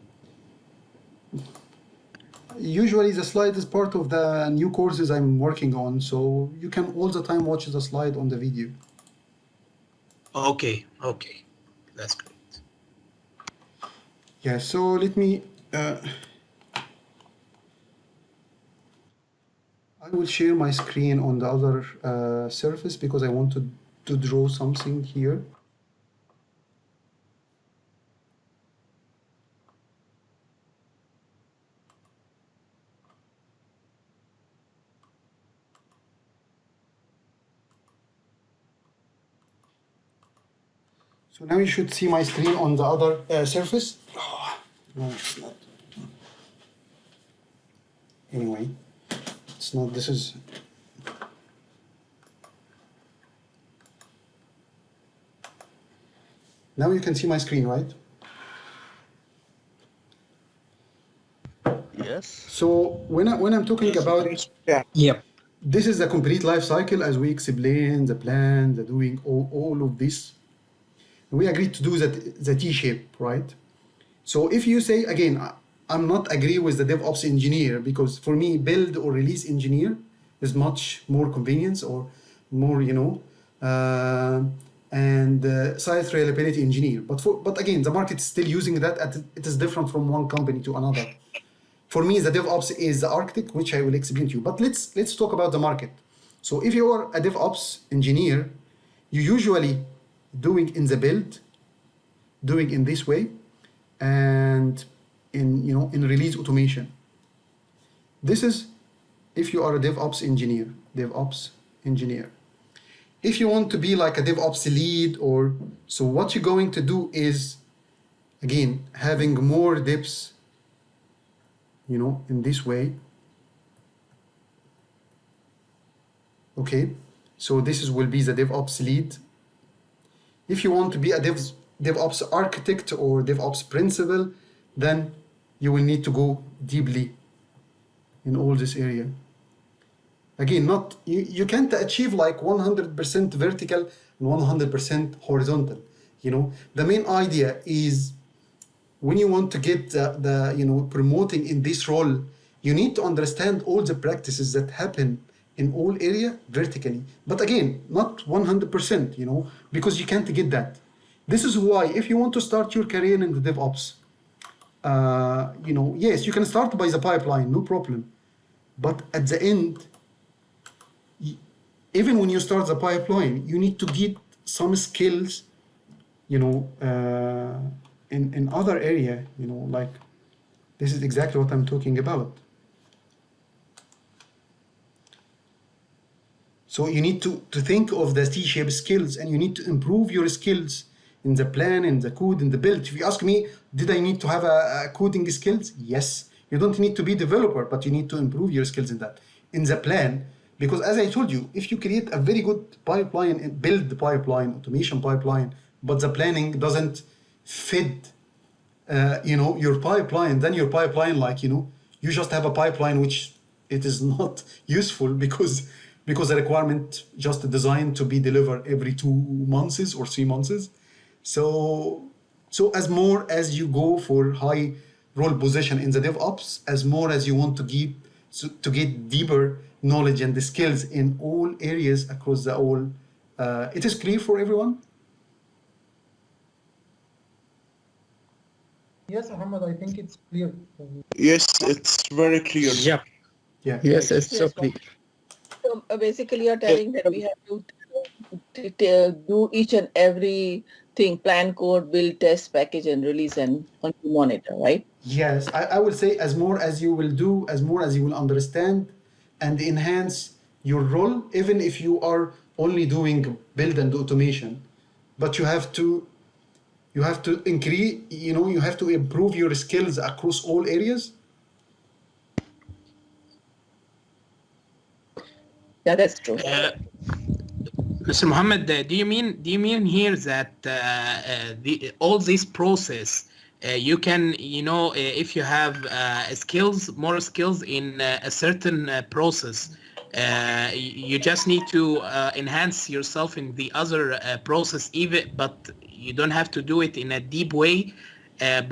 Usually the slide is part of the new courses I'm working on, so you can all the time watch the slide on the video. Okay, that's great. Yeah, so let me, I will share my screen on the other surface, because I want to draw something here. So now you should see my screen on the other surface. Oh, no, it's not. Anyway, it's not. This is. Now you can see my screen, right? Yes. So when I'm talking about, Yep. This is the complete life cycle, as we explain the plan, the doing all of this. We agreed to do the T-shape, right? So if you say, again, I'm not agree with the DevOps engineer, because for me, build or release engineer is much more convenience or more, and site reliability engineer. But again, the market is still using that. It is different from one company to another. For me, the DevOps is the architect, which I will explain to you. But let's talk about the market. So if you are a DevOps engineer, you usually doing in the build, doing in this way, and in release automation. This is if you are a DevOps engineer. If you want to be like a DevOps lead, so what you're going to do is, again, having more dips, in this way. Okay, so this will be the DevOps lead. If you want to be a DevOps architect or DevOps principal, then you will need to go deeply in all this area. Again, you can't achieve like 100% vertical and 100% horizontal. The main idea is when you want to get the promoting in this role, you need to understand all the practices that happen in all area vertically. But again, not 100%, because you can't get that. This is why if you want to start your career in the DevOps, yes, you can start by the pipeline, no problem. But at the end, even when you start the pipeline, you need to get some skills, in other area, like this is exactly what I'm talking about. So you need to think of the T-shaped skills, and you need to improve your skills in the plan, in the code, in the build. If you ask me, did I need to have a coding skills? Yes. You don't need to be developer, but you need to improve your skills in that. In the plan, because as I told you, if you create a very good pipeline and build the pipeline, automation pipeline, but the planning doesn't fit, your pipeline, then your pipeline, you just have a pipeline which it is not useful because the requirement just designed to be delivered every 2 months or 3 months. So as more as you go for high role position in the DevOps, as more as you want to get deeper knowledge and the skills in all areas across the whole. It is clear for everyone? Yes, Muhammad, I think it's clear. Yes, it's very clear. Yeah. Yeah. Yes, it's so clear. So basically, you're telling that we have to do each and every thing, plan, code, build, test, package, and release, and monitor, right? Yes, I will say as more as you will do, as more as you will understand and enhance your role, even if you are only doing build and automation, but you have to increase, you have to improve your skills across all areas. Yeah, that's true. Mr. Mohammed, do you mean here that all this process you can, if you have more skills in a certain process, you just need to enhance yourself in the other process, but you don't have to do it in a deep way.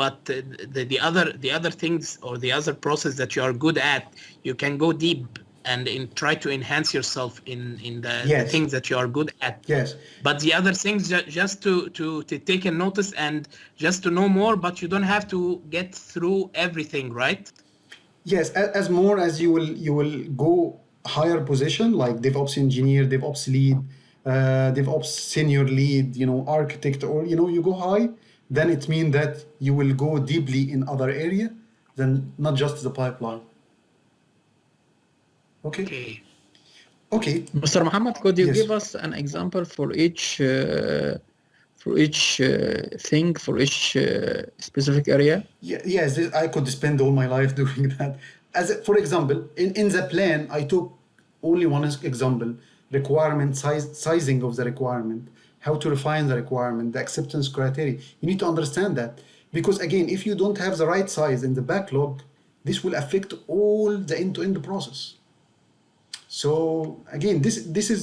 But the other things or the other process that you are good at, you can go deep and try to enhance yourself in the things that you are good at. Yes. But the other things just to take a notice and just to know more, but you don't have to get through everything, right? Yes, as more as you will go higher position like DevOps engineer, DevOps lead, DevOps senior lead, architect, or you go high, then it means that you will go deeply in other area than not just the pipeline. Okay. Mr. Muhammad, could you give us an example for each thing, for each specific area? Yes, I could spend all my life doing that. For example, in the plan, I took only one example: requirement sizing of the requirement, how to refine the requirement, the acceptance criteria. You need to understand that, because again, if you don't have the right size in the backlog, this will affect all the end-to-end process. So again, this is, this is.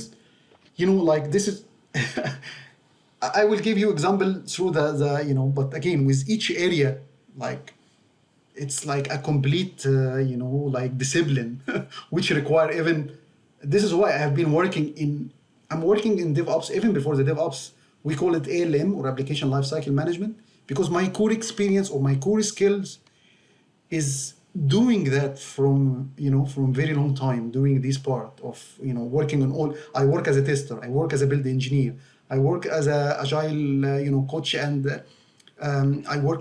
I will give you example through the but again, with each area, it's like a complete discipline which require even. This is why I have been I'm working in DevOps. Even before the DevOps, we call it ALM, or application lifecycle management, because my core experience or my core skills is doing that from from very long time, doing this part of working on all. I work as a tester, I work as a build engineer, I work as a agile coach, and I work.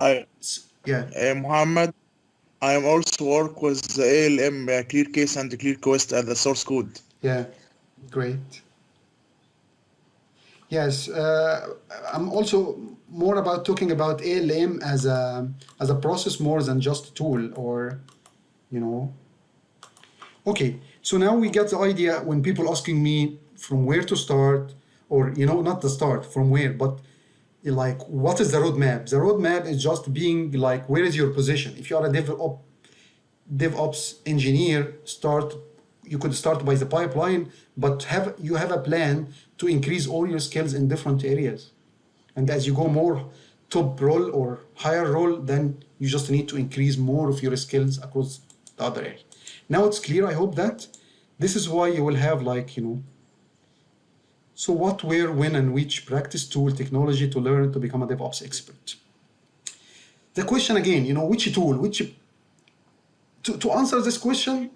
Muhammad, I am also work with the ALM clear case and clear quest as the source code. Yeah, great. Yes, I'm also more about talking about ALM as a process more than just a tool, or you know. Okay, so now we get the idea when people asking me from where to start, or not the start from where, but like what is the roadmap? The roadmap is just being like, where is your position? If you are a DevOps engineer, you could start by the pipeline, but you have a plan to increase all your skills in different areas. And as you go more top role or higher role, then you just need to increase more of your skills across the other area. Now it's clear, I hope that. This is why you will have so what, where, when, and which practice tool, technology to learn to become a DevOps expert. The question again, which tool, to answer this question,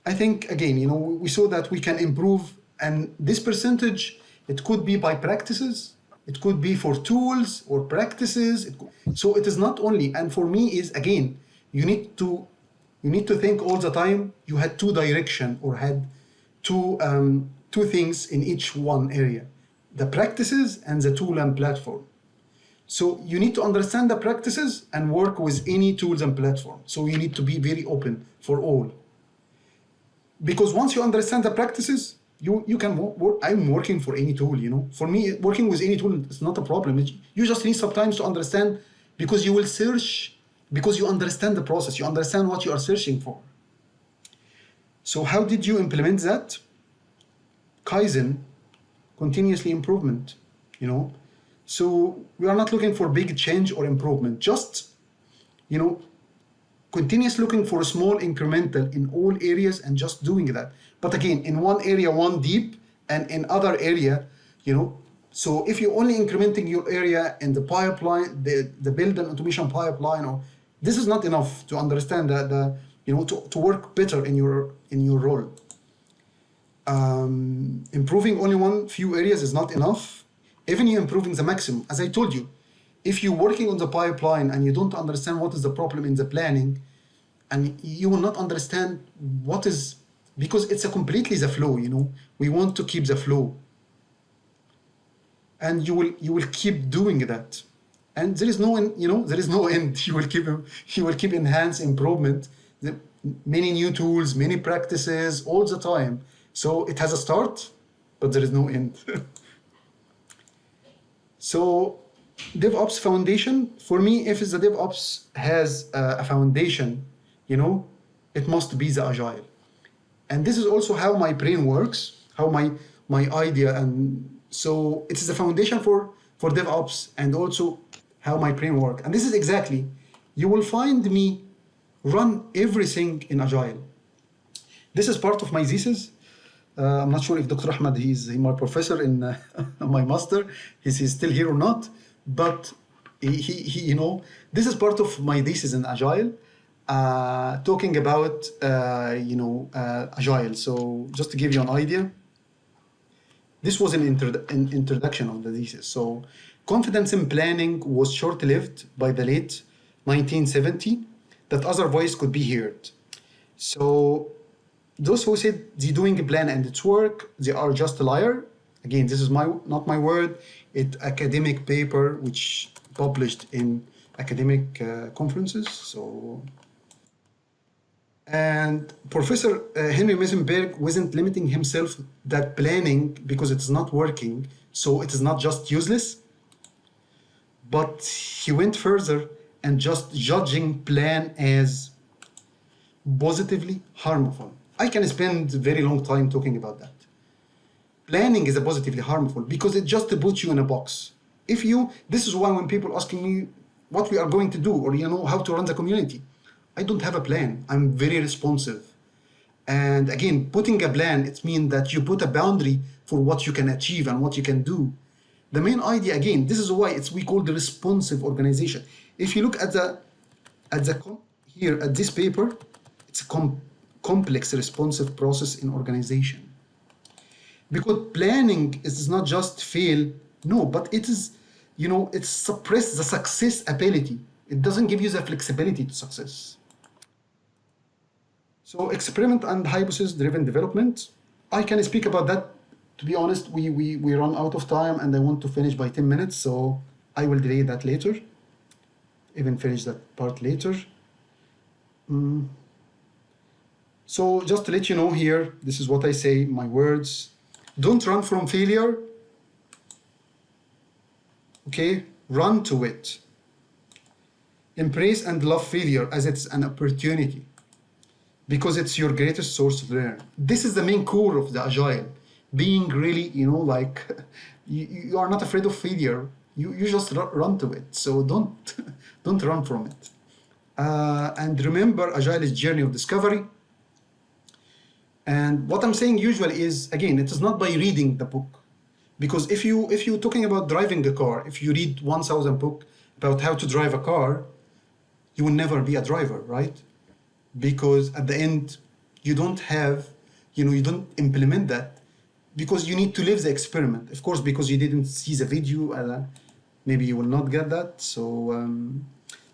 I think again, we saw that we can improve, and this percentage, it could be by practices, it could be for tools or practices. So it is not only, and for me is again, you need to think all the time. You had two direction, or had two things in each one area: the practices and the tool and platform. So you need to understand the practices and work with any tools and platform. So you need to be very open for all. Because once you understand the practices, you can work. I'm working for any tool, For me, working with any tool is not a problem. You just need sometimes to understand, because you will search, because you understand the process, you understand what you are searching for. So how did you implement that? Kaizen, continuously improvement, So we are not looking for big change or improvement, just, continuous looking for a small incremental in all areas and just doing that. But again, in one area, one deep, and in other area, so if you're only incrementing your area in the pipeline, the build and automation pipeline, this is not enough to understand that to work better in your role. Improving only one few areas is not enough. Even you improving the maximum, as I told you, if you're working on the pipeline and you don't understand what is the problem in the planning, and you will not understand what is, because it's a completely the flow, we want to keep the flow, and you will keep doing that, and there is no end, there is no end. You will keep enhance improvement, many new tools, many practices all the time. So it has a start, but there is no end. So DevOps foundation, for me, if the DevOps has a foundation, it must be the agile. And this is also how my brain works, how my idea, and so it is the foundation for DevOps, and also how my brain works. And this is exactly, you will find me run everything in agile. This is part of my thesis. I'm not sure if Dr. Ahmed, he's my professor in my master, he's still here or not, but he this is part of my thesis in agile, talking about agile. So just to give you an idea, this was an introduction of the thesis. So confidence in planning was short-lived by the late 1970, that other voice could be heard. So those who said they're doing a plan and it's work, they are just a liar. Again, this is not my word. It's academic paper which published in academic conferences. So, and Professor Henry Meisenberg wasn't limiting himself that planning because it is not working, so it is not just useless, but he went further and just judging plan as positively harmful. I can spend a very long time talking about that. Planning is a positively harmful because it just puts you in a box. This is why when people asking me what we are going to do, or how to run the community, I don't have a plan. I'm very responsive. And again, putting a plan, it means that you put a boundary for what you can achieve and what you can do. The main idea, again, this is why we call the responsive organization. If you look at here at this paper, it's a complex responsive process in organization. Because planning is not just fail, no, but it is, you know, it suppresses the success ability. It doesn't give you the flexibility to success. So experiment and hypothesis-driven development, I can speak about that. To be honest, we run out of time and I want to finish by 10 minutes, so I will delay that later, even finish that part later. So just to let you know here, this is what I say, my words. Don't run from failure. Okay, run to it. Embrace and love failure as it's an opportunity, because it's your greatest source of learning. This is the main core of the Agile. Being really, you know, like, you are not afraid of failure. You just run to it. So don't run from it. And remember, Agile is journey of discovery. And what I'm saying usually is, again, it is not by reading the book. Because if you're talking about driving a car, if you read 1,000 book about how to drive a car, you will never be a driver, right? Because at the end, you don't have, you know, you don't implement that, because you need to live the experiment. Of course, because you didn't see the video, maybe you will not get that. So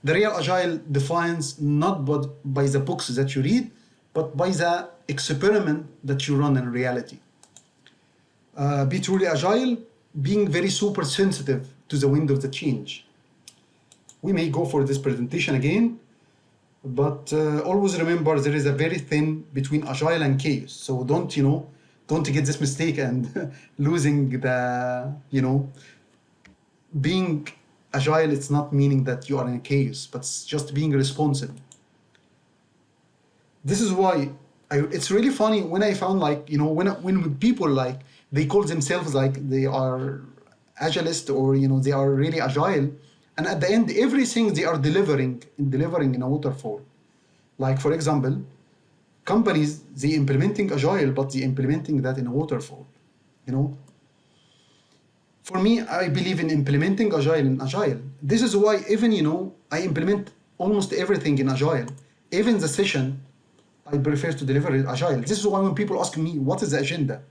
the real Agile defines not by the books that you read, but by the experiment that you run in reality. Be truly Agile, being very super sensitive to the wind of the change. We may go for this presentation again, but always remember there is a very thin between Agile and chaos. So don't get this mistake and losing the, you know, being Agile, it's not meaning that you are in a chaos, but it's just being responsible. This is why it's really funny when I found, like, you know, when people, like, they call themselves like they are Agilist, or, you know, they are really Agile, and at the end everything they are delivering in a waterfall. Like, for example, companies, they implementing Agile, but they implementing that in a waterfall, you know. For me, I believe in implementing Agile in Agile. This is why even, you know, I implement almost everything in Agile. Even the session, I prefer to deliver it Agile. This is why when people ask me, what is the agenda?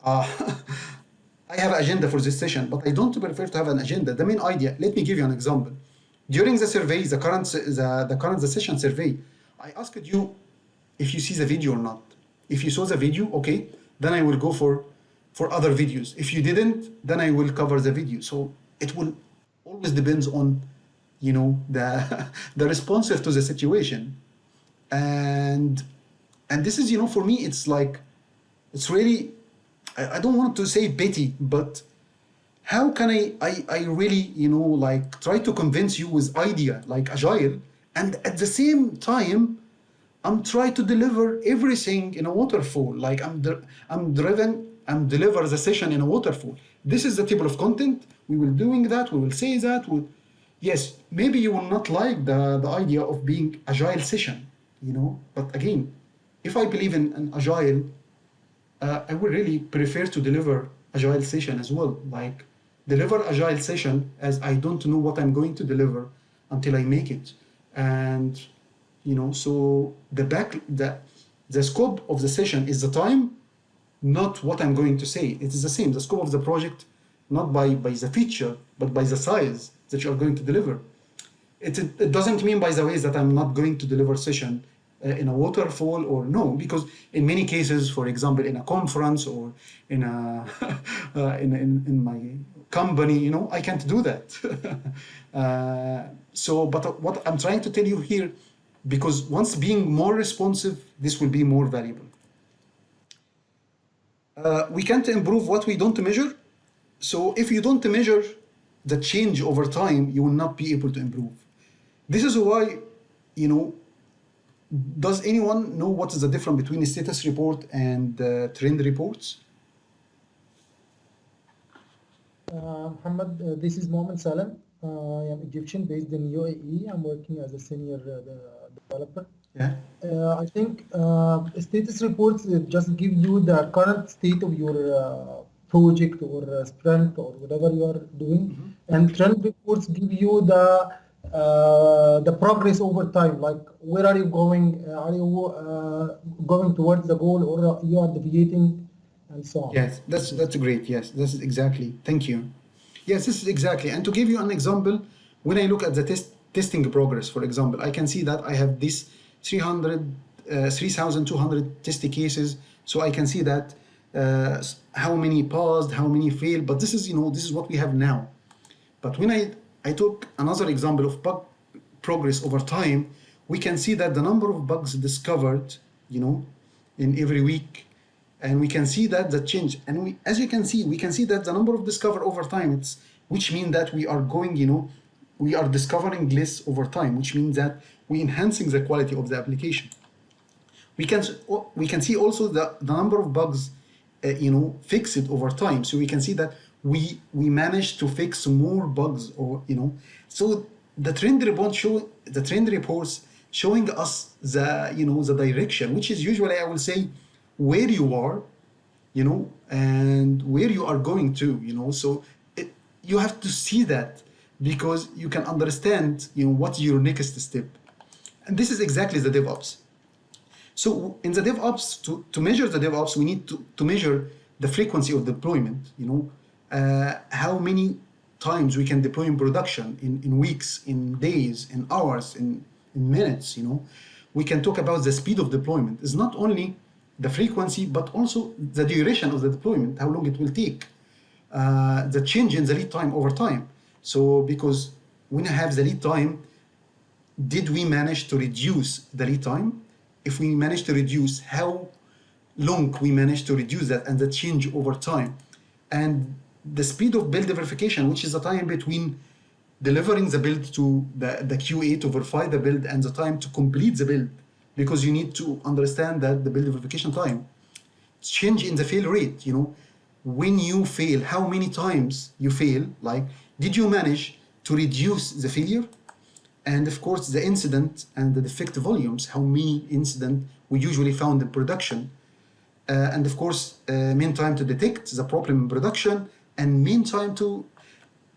I have an agenda for this session, but I don't prefer to have an agenda. The main idea, let me give you an example. During the survey, the current session survey, I asked you if you see the video or not. If you saw the video, okay, then I will go for other videos. If you didn't, then I will cover the video. So it will always depends on, you know, the responsive to the situation. And this is, you know, for me, it's like, it's really, I don't want to say petty, but how can I really, you know, like, try to convince you with idea like Agile, and at the same time I'm trying to deliver everything in a waterfall. Like, I'm deliver the session in a waterfall. This is the table of content. We will doing that. We will say that. Yes, maybe you will not like the idea of being Agile session, you know. But again, if I believe in Agile, I would really prefer to deliver Agile session as well. Like, deliver Agile session as I don't know what I'm going to deliver until I make it. And, you know, so the scope of the session is the time, not what I'm going to say. It is the same. The scope of the project, not by the feature, but by the size that you are going to deliver. It doesn't mean, by the way, that I'm not going to deliver session in a waterfall, or no, because in many cases, for example, in a conference or in a in my company, you know, I can't do that. But what I'm trying to tell you here, because once being more responsive, this will be more valuable. We can't improve what we don't measure. So if you don't measure the change over time, you will not be able to improve. This is why, you know, does anyone know what is the difference between a status report and trend reports? Muhammad, this is Mohammed Salam. I am Egyptian based in UAE. I'm working as a senior developer. Yeah. I think status reports just give you the current state of your project or sprint or whatever you are doing. And trend reports give you the the progress over time, like where are you going? Are you going towards the goal, or you are deviating, and so on? Yes, that's great. Yes, this is exactly. Thank you. Yes, this is exactly. And to give you an example, when I look at the testing progress, for example, I can see that I have this 3,200 test cases. So I can see that how many passed, how many failed. But this is, this is what we have now. But when I took another example of bug progress over time, we can see that the number of bugs discovered, in every week, and we can see that the change. And as you can see, we can see that the number of discovered over time, which means that we are going, we are discovering less over time, which means that we're enhancing the quality of the application. We can see also the number of bugs, fixed over time. So we can see that we managed to fix more bugs, or so the trend reports showing us the direction, which is usually, I will say, where you are, and where you are going to, so you have to see that, because you can understand what's your next step. And this is exactly the DevOps. So in the DevOps, to measure the DevOps, we need to measure the frequency of deployment, how many times we can deploy in production, in weeks, in days, in hours, in minutes. We can talk about the speed of deployment. It's not only the frequency, but also the duration of the deployment, how long it will take, the change in the lead time over time. So because when I have the lead time, did we manage to reduce the lead time? If we manage to reduce, how long we manage to reduce that, and the change over time. And the speed of build verification, which is the time between delivering the build to the QA to verify the build, and the time to complete the build, because you need to understand that the build verification time, change in the fail rate, when you fail, how many times you fail, like, did you manage to reduce the failure? And of course, the incident and the defect volumes, how many incidents we usually found in production. And of course, mean time to detect the problem in production, and mean time to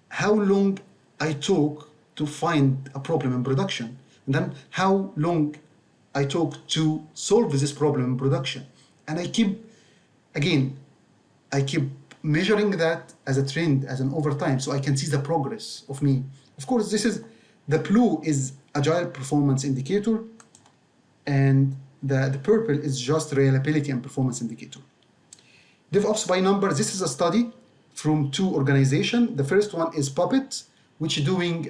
how long I took to find a problem in production. And then how long I took to solve this problem in production. And I keep measuring that as a trend, as an overtime, so I can see the progress of me. Of course, the blue is agile performance indicator, and the purple is just reliability and performance indicator. DevOps by number, this is a study from 2 organizations. The first one is Puppet, which is doing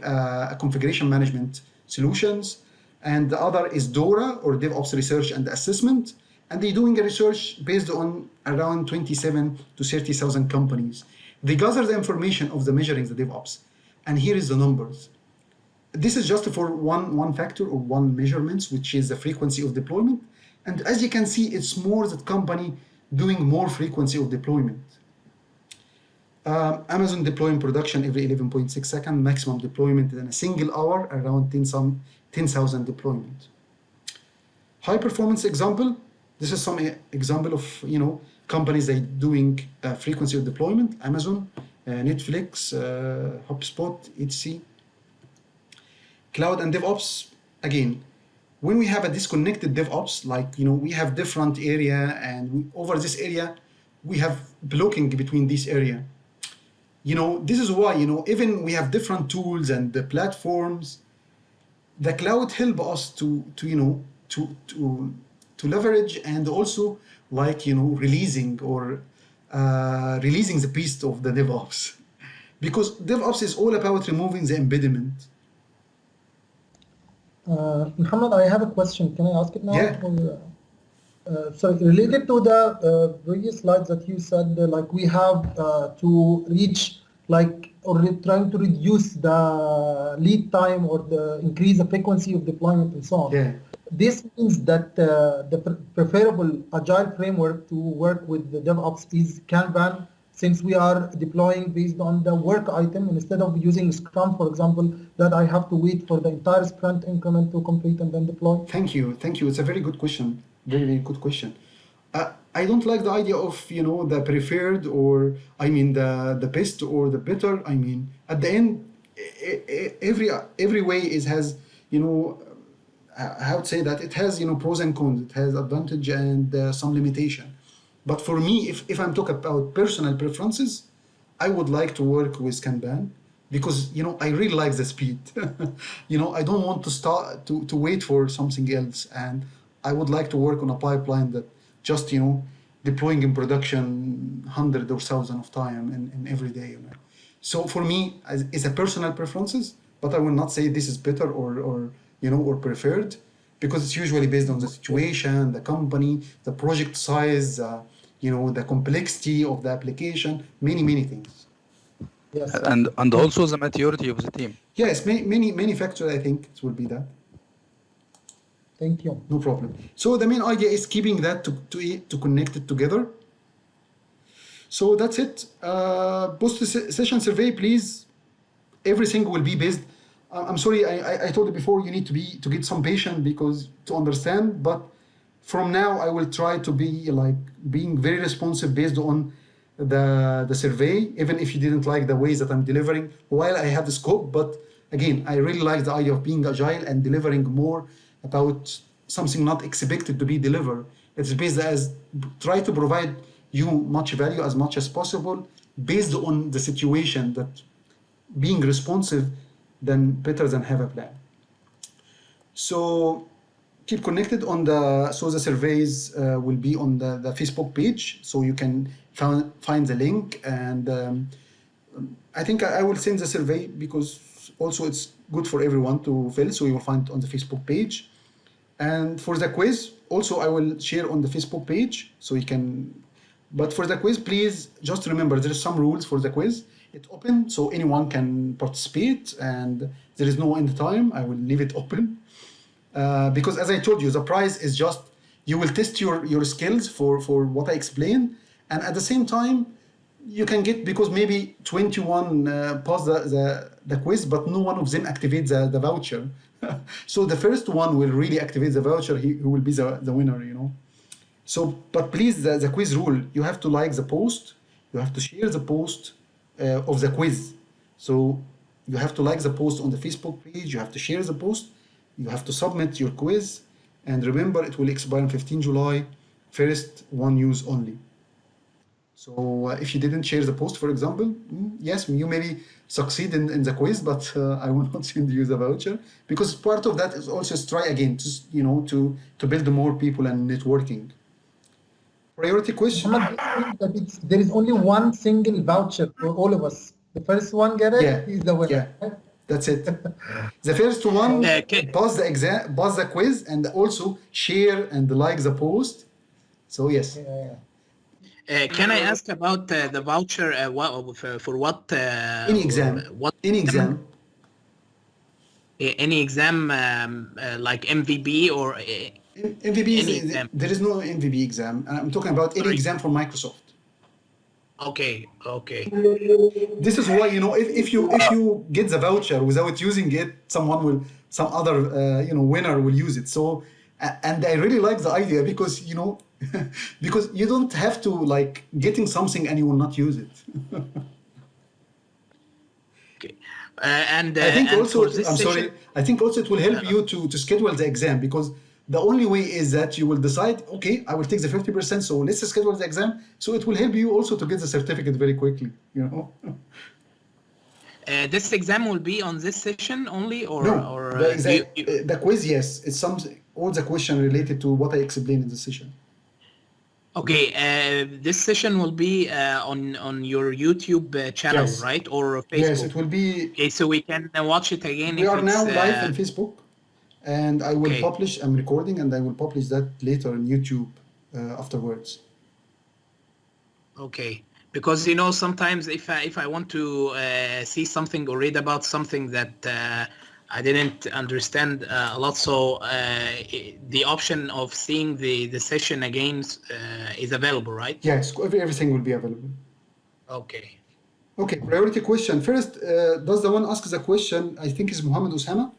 configuration management solutions, and the other is DORA, or DevOps Research and Assessment, and they're doing a research based on around 27 to 30,000 companies. They gather the information of the measuring the DevOps, and here is the numbers. This is just for one factor or one measurements, which is the frequency of deployment. And as you can see, it's more that company doing more frequency of deployment. Amazon deploying production every 11.6 seconds, maximum deployment in a single hour, around 10,000 deployment. High performance example, this is some example of companies that doing frequency of deployment: Amazon, Netflix, HubSpot, etc. Cloud and DevOps, again, when we have a disconnected DevOps, like, we have different area, and over this area, we have blocking between this area. This is why, even we have different tools and the platforms, the cloud help us to leverage, and also, like, releasing the beast of the DevOps, because DevOps is all about removing the impediment. Muhammad, I have a question. Can I ask it now? Yeah. So related to the previous slides that you said, like, we have to reach, like, or trying to reduce the lead time, or the increase the frequency of deployment, and so on. Yeah. This means that the preferable agile framework to work with the DevOps is Kanban, since we are deploying based on the work item, instead of using Scrum, for example, that I have to wait for the entire sprint increment to complete and then deploy. Thank you. It's a very good question. Very, very good question. I don't like the idea of, the preferred, or the best or the better. At the end, every way has, you know, how to say that, it has, you know, pros and cons, it has advantage and some limitation. But for me, if I'm talking about personal preferences, I would like to work with Kanban because, you know, I really like the speed. You know, I don't want to start to wait for something else, and I would like to work on a pipeline that just, you know, deploying in production hundred or thousand of time in every day. You know? So for me, it's a personal preferences, but I will not say this is better or you know, or preferred, because it's usually based on the situation, the company, the project size, you know, the complexity of the application, many things. Yes. And also the maturity of the team. Yes, many factors. I think it will be that. Thank you. No problem. So the main idea is keeping that to connect it together. So that's it. Post session survey, please. Everything will be based. I'm sorry, I told you before, you need to get some patience because to understand. But from now, I will try to be like being very responsive based on the survey, even if you didn't like the ways that I'm delivering. While I have the scope, but again, I really like the idea of being agile and delivering more about something not expected to be delivered. It's based as try to provide you much value as much as possible based on the situation, that being responsive then better than have a plan. So keep connected on the, so the surveys will be on the Facebook page, so you can find the link. And I think I will send the survey because also it's good for everyone to fill, so you will find it on the Facebook page. And for the quiz, also I will share on the Facebook page, so you can, but for the quiz, please just remember there are some rules for the quiz. It's open, so anyone can participate, and there is no end time. I will leave it open. Because as I told you, the prize is just, you will test your skills for what I explained, and at the same time, you can get, because maybe 21 pass the quiz, but no one of them activates the voucher. So the first one will really activate the voucher, he will be the winner, you know. So, but please, the quiz rule, you have to like the post, you have to share the post of the quiz. So you have to like the post on the Facebook page, you have to share the post, you have to submit your quiz, and remember it will expire on 15 July, first one use only. So if you didn't share the post, for example, yes, you maybe succeed in the quiz, but I will not send you the voucher, because part of that is also try again, you know, to build more people and networking. Priority question. That there is only one single voucher for all of us. The first one get it, he's the winner. Yeah, that's it. The first one pass the exam, pass the quiz, and also share and like the post. So yes. Can I ask about the voucher? For what? Any exam. What? Any exam. Any exam like MVB or MVB? There is no MVB exam. I'm talking about any exam from Microsoft. Okay. This is why, you know, if you get the voucher without using it, some other you know, winner will use it. So, and I really like the idea because, you know, because you don't have to like getting something and you will not use it. Okay. And I think also, I'm sorry, I think also it will help you to schedule the exam, because the only way is that you will decide, okay, I will take the 50%, so let's schedule the exam. So it will help you also to get the certificate very quickly, you know. This exam will be on this session only, or no, or the quiz, yes, it's all the question related to what I explained in the session. Okay, this session will be on your YouTube channel, yes. Right, or Facebook? Yes, it will be. Okay, so we can watch it again. We are now live on Facebook, and I will publish. I'm recording, and I will publish that later on YouTube afterwards. Okay, because you know sometimes if I want to see something or read about something that I didn't understand a lot, so the option of seeing the session again is available, right? Yes, everything will be available. Okay. Okay, priority question. First, does the one ask the question, I think is Muhammad Usama.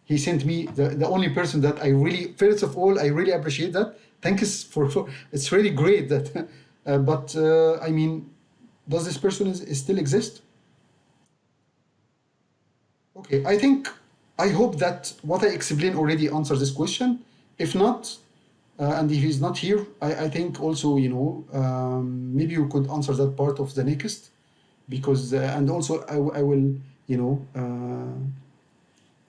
He sent me the only person that I really, first of all, I really appreciate that. Thanks for it's really great that, but I mean, does this person still exist? Okay, I hope that what I explained already answers this question. If not, and if he's not here, I think also, maybe you could answer that part of the next, because, and also I will,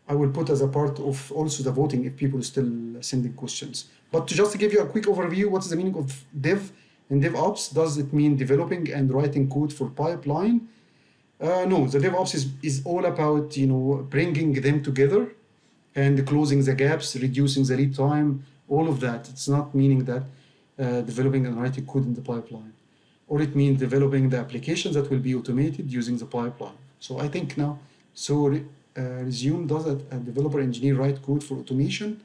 I will put as a part of also the voting if people are still sending questions. But to just give you a quick overview, what is the meaning of dev and DevOps? Does it mean developing and writing code for pipeline? No, the DevOps is all about, bringing them together and closing the gaps, reducing the lead time, all of that. It's not meaning that developing and writing code in the pipeline, or it means developing the applications that will be automated using the pipeline. So I think now, resume, does a developer engineer write code for automation?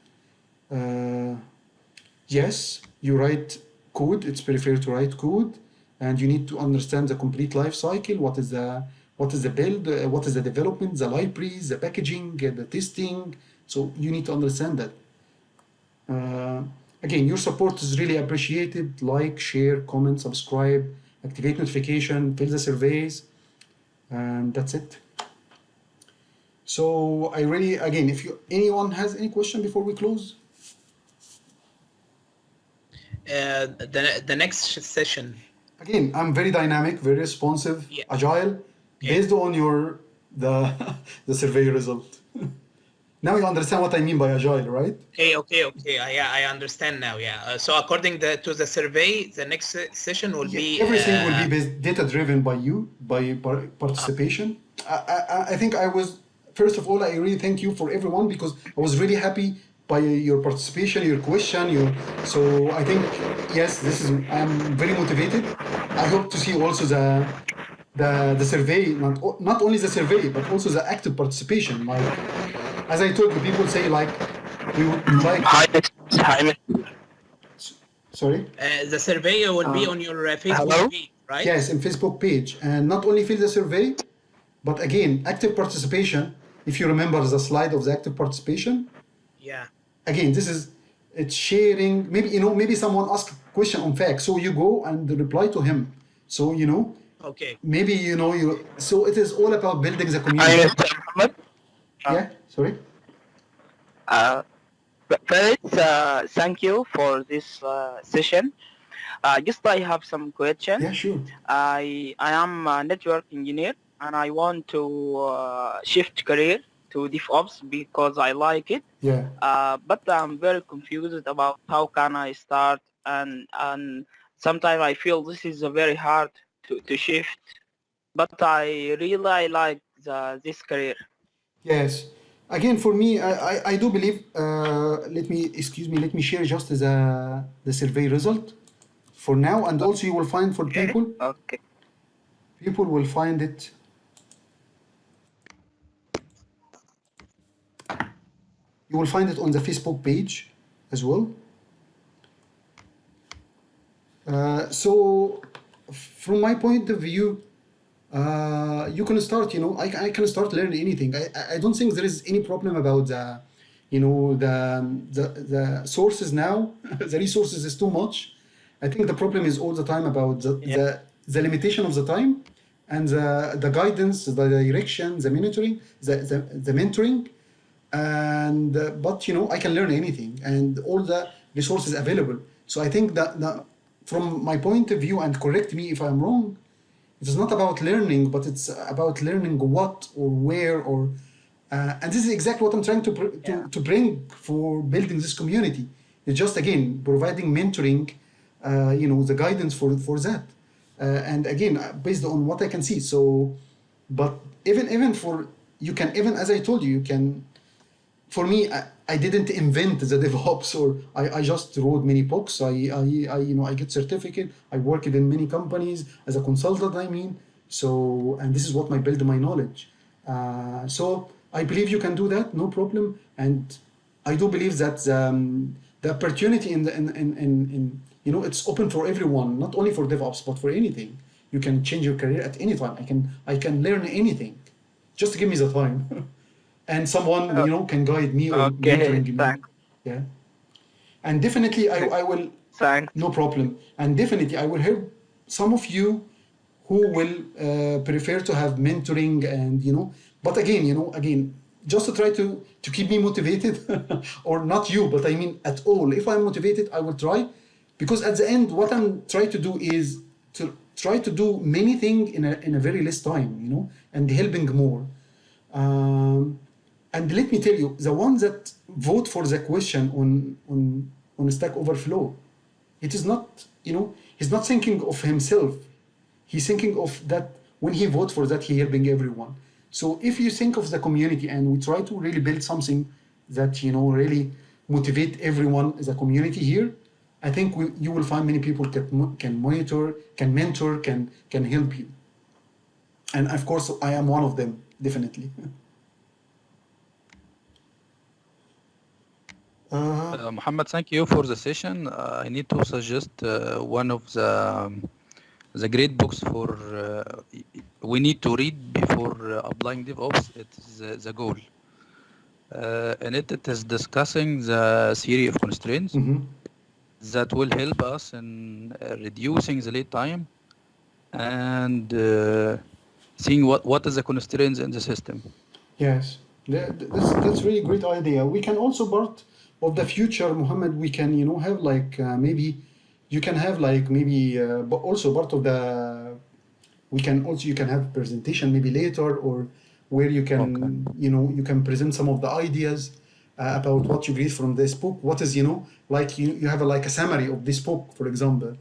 Yes, you write code. It's preferred to write code, and you need to understand the complete life cycle. What is the build? What is the development? The libraries, the packaging, the testing. So you need to understand that. Again, your support is really appreciated. Like, share, comment, subscribe, activate notification, fill the surveys, and that's it. So I really, again, if anyone has any question before we close. The next session. Again, I'm very dynamic, very responsive, agile, based on the survey result. Now you understand what I mean by agile, right? Okay. I understand now. Yeah. So according to the survey, the next session will be everything will be based, data driven by you, by participation. I think first of all, I really thank you for everyone, because I was really happy by your participation, your question, so I think, yes, I'm very motivated. I hope to see also the survey, not only the survey, but also the active participation. Like, as I told you, people say like, we would like... Sorry? The survey will be on your Facebook page, right? Yes, in Facebook page. And not only fill the survey, but again, active participation. If you remember the slide of the active participation. Yeah. Again, it's sharing. Maybe someone asked a question on facts, so you go and reply to him. So, okay. Maybe, so it is all about building the community. Yeah, sorry. First, thank you for this session. Just I have some questions. Yeah, sure. I am a network engineer, and I want to shift career to DevOps because I like it. Yeah. But I'm very confused about how can I start, and sometimes I feel this is very hard to shift. But I really like this career. Yes. Again, for me, I do believe. Let me share just the survey result for now, and also you will find for people. Okay. People will find it. You will find it on the Facebook page as well. So, from my point of view, you can start. I can start learning anything. I don't think there is any problem about the sources now. The resources is too much. I think the problem is all the time about the limitation of the time, and the guidance, the direction, the monitoring, the mentoring. And but I can learn anything, and all the resources available. So I think that from my point of view, and correct me if I'm wrong, it is not about learning, but it's about learning what or where, or and this is exactly what I'm trying to bring for building this community. It's just, again, providing mentoring, the guidance for that, and again, based on what I can see. So, but even for you can, even as I told you can. For me, I didn't invent the DevOps, or I just wrote many books. I get certificate. I worked in many companies as a consultant. So, and this is what I build my knowledge. So I believe you can do that, no problem. And I do believe that the opportunity it's open for everyone, not only for DevOps, but for anything. You can change your career at any time. I can learn anything. Just give me the time. And someone can guide me or mentoring me. Thanks. Yeah, and definitely I will. Thanks. No problem. And definitely I will help some of you who will prefer to have mentoring and, but again, just to try to keep me motivated, or not you, but I mean at all. If I'm motivated, I will try, because at the end, what I'm trying to do is to try to do many things in a very less time, and helping more. And let me tell you, the ones that vote for the question on Stack Overflow, it is not, he's not thinking of himself. He's thinking of that when he votes for that, he's helping everyone. So if you think of the community and we try to really build something that, really motivate everyone as a community here, I think you will find many people can monitor, can mentor, can help you. And of course, I am one of them, definitely. Muhammad, thank you for the session. I need to suggest one of the great books for we need to read before applying DevOps. It is the goal. And it is discussing the theory of constraints that will help us in reducing the lead time and seeing what is the constraints in the system. Yes, that's really great idea. We can also part of the future, Muhammad. We can have like maybe you can have like maybe but also part of the you can have presentation maybe later, or where you can you can present some of the ideas about what you read from this book. What is like you have like a summary of this book, for example,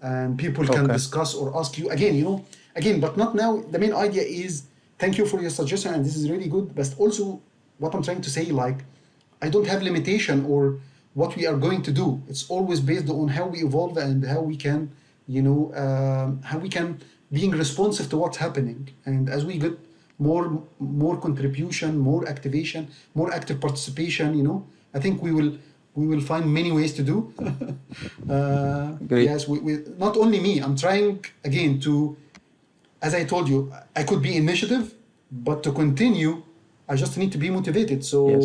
and people can discuss or ask you again, but not now. The main idea is, thank you for your suggestion, and this is really good. But also, what I'm trying to say, like, I don't have limitation or what we are going to do. It's always based on how we evolve and how we can, being responsive to what's happening. And as we get more contribution, more activation, more active participation, I think we will find many ways to do. Yes, we not only me. I'm trying again to. As I told you, I could be initiative, but to continue, I just need to be motivated. So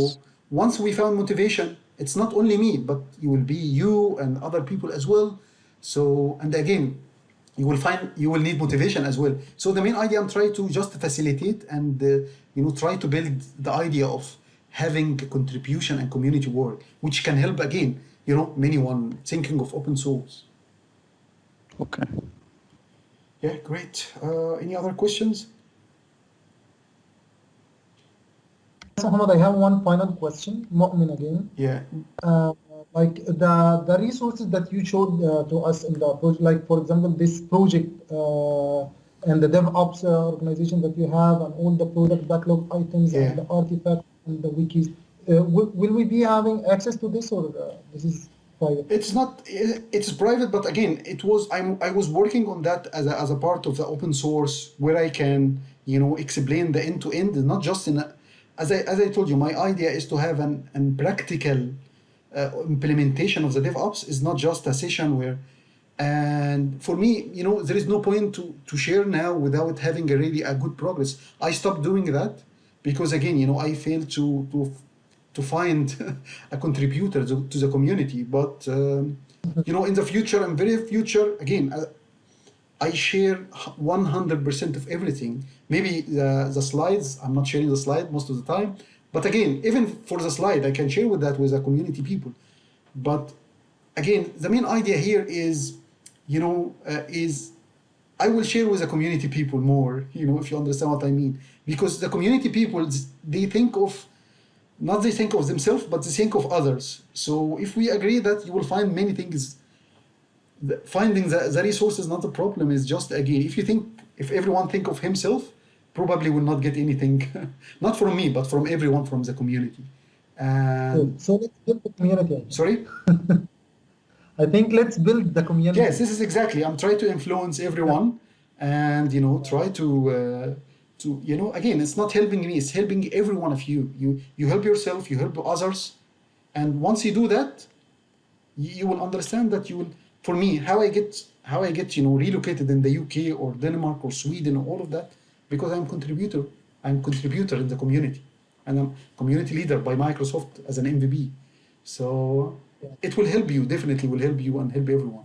once we found motivation, it's not only me, but you will be you and other people as well. So, and again, you will need motivation as well. So the main idea, I'm trying to just facilitate and, try to build the idea of having contribution and community work, which can help again, anyone thinking of open source. Okay. Yeah, great. Any other questions? Muhammad, I have one final question. Mu'min again. Yeah. Like the resources that you showed to us in the project, like for example, this project and the DevOps organization that you have, and all the product backlog items and the artifacts and the wikis. Will we be having access to this, or this is private? It's not. It's private, but again, I was working on that as a part of the open source, where I can explain the end to end, not just in. As I told you, my idea is to have an practical implementation of the DevOps. Is not just a session where. And for me, there is no point to share now without having a good progress. I stopped doing that because again, I failed to find a contributor to the community. But in the future and very future, again, I share 100% of everything. Maybe the slides, I'm not sharing the slide most of the time. But again, even for the slide, I can share with the community people. But again, the main idea here is, I will share with the community people more, if you understand what I mean. Because the community people, they think of themselves, but they think of others. So if we agree that, you will find many things. Finding the resource is not a problem. It's just, again, if everyone think of himself, probably will not get anything, not from me, but from everyone from the community. So let's build the community. Sorry? I think let's build the community. Yes, this is exactly. I'm trying to influence everyone, and try to again, it's not helping me. It's helping every one of you. You help yourself. You help others, and once you do that, you will understand that you will. For me, how I get relocated in the UK or Denmark or Sweden or all of that, because I'm contributor. I'm contributor in the community, and I'm community leader by Microsoft as an MVP. So it will help you. Definitely will help you and help everyone.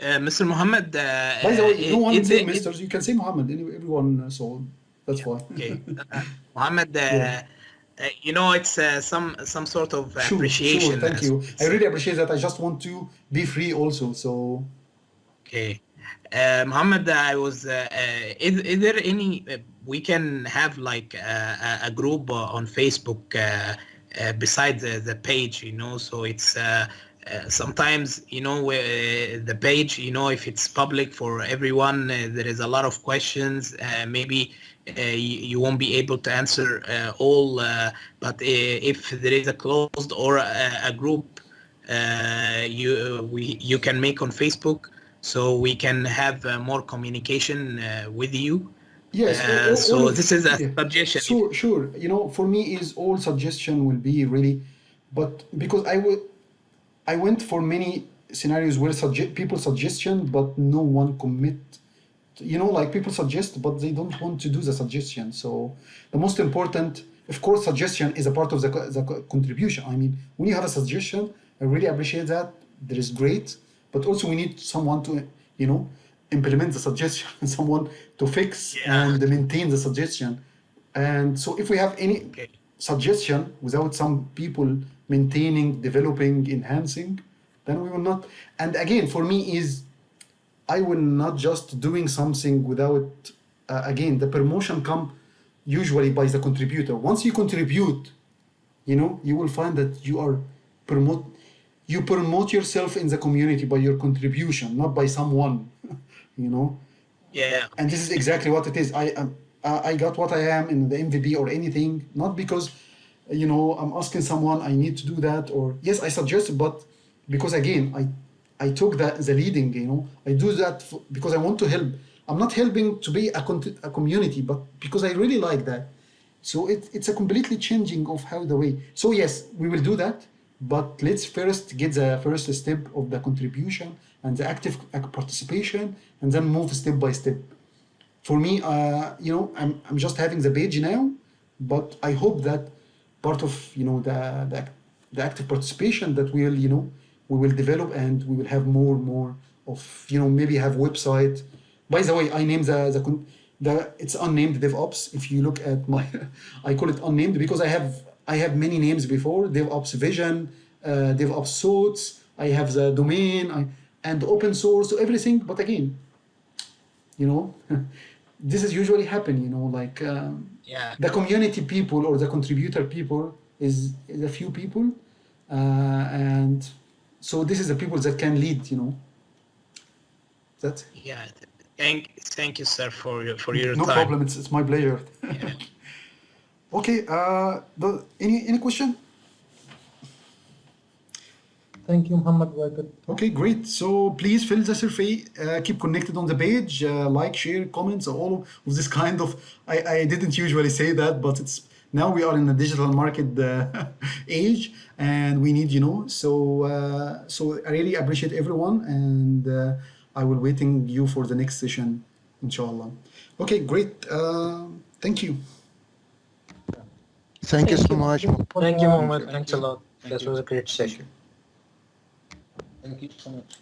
Mr. Mohammed. By the way, no one say Mr. You can say Mohammed. Everyone, so that's fine. Okay, Mohammed. It's some sort of Sure, appreciation. Thank you. I really appreciate that. I just want to be free also. So. Okay, Mohammed, I was. Is there any? We can have like a group on Facebook besides the page. So it's. Sometimes the page, if it's public for everyone, there is a lot of questions. Maybe you won't be able to answer all, but if there is a closed or a group you can make on Facebook, so we can have more communication with you. Yes. This is a suggestion. Sure. For me, is all suggestion will be really, but because I went for many scenarios where people suggestion, but no one commit. Like people suggest, but they don't want to do the suggestion. So the most important, of course, suggestion is a part of the contribution. I mean, when you have a suggestion, I really appreciate that. That is great. But also we need someone to, implement the suggestion, someone to fix and maintain the suggestion. And so if we have any suggestion without some people maintaining, developing, enhancing, then we will not. And again, for me is, I will not just doing something without, again, the promotion come usually by the contributor. Once you contribute, you will find that you promote yourself in the community by your contribution, not by someone, Yeah. And this is exactly what it is. I got what I am in the MVP or anything, not because, I'm asking someone I need to do that, or yes, I suggest, but because again, I took the leading, I do that because I want to help. I'm not helping to be a community, but because I really like that. So it's a completely changing of how the way. So yes, we will do that, but let's first get the first step of the contribution and the active participation, and then move step by step. For me, I'm just having the page now, but I hope that part of the active participation that we will develop, and we will have more of maybe have website. By the way, I named it's unnamed DevOps. If you look at my, I call it unnamed because I have many names before: DevOps Vision, DevOps Suits. I have the domain and open source, so everything. But again, this is usually happen. The community people or the contributor people is a few people, and so this is the people that can lead. That's yeah. Thank you, sir, for your no time. problem. It's my pleasure. Yeah. Okay. Any question? Thank you, Muhammad. Okay, great. So please fill the survey. Keep connected on the page. Like, share, comments, all of this kind of. I didn't usually say that, but it's now we are in the digital market age, and we need So I really appreciate everyone, and I will waiting you for the next session, inshallah. Okay, great. Thank you. Thank you so much. Thank you, Mohammed. Thanks a lot. This was a great session. Thank you so much.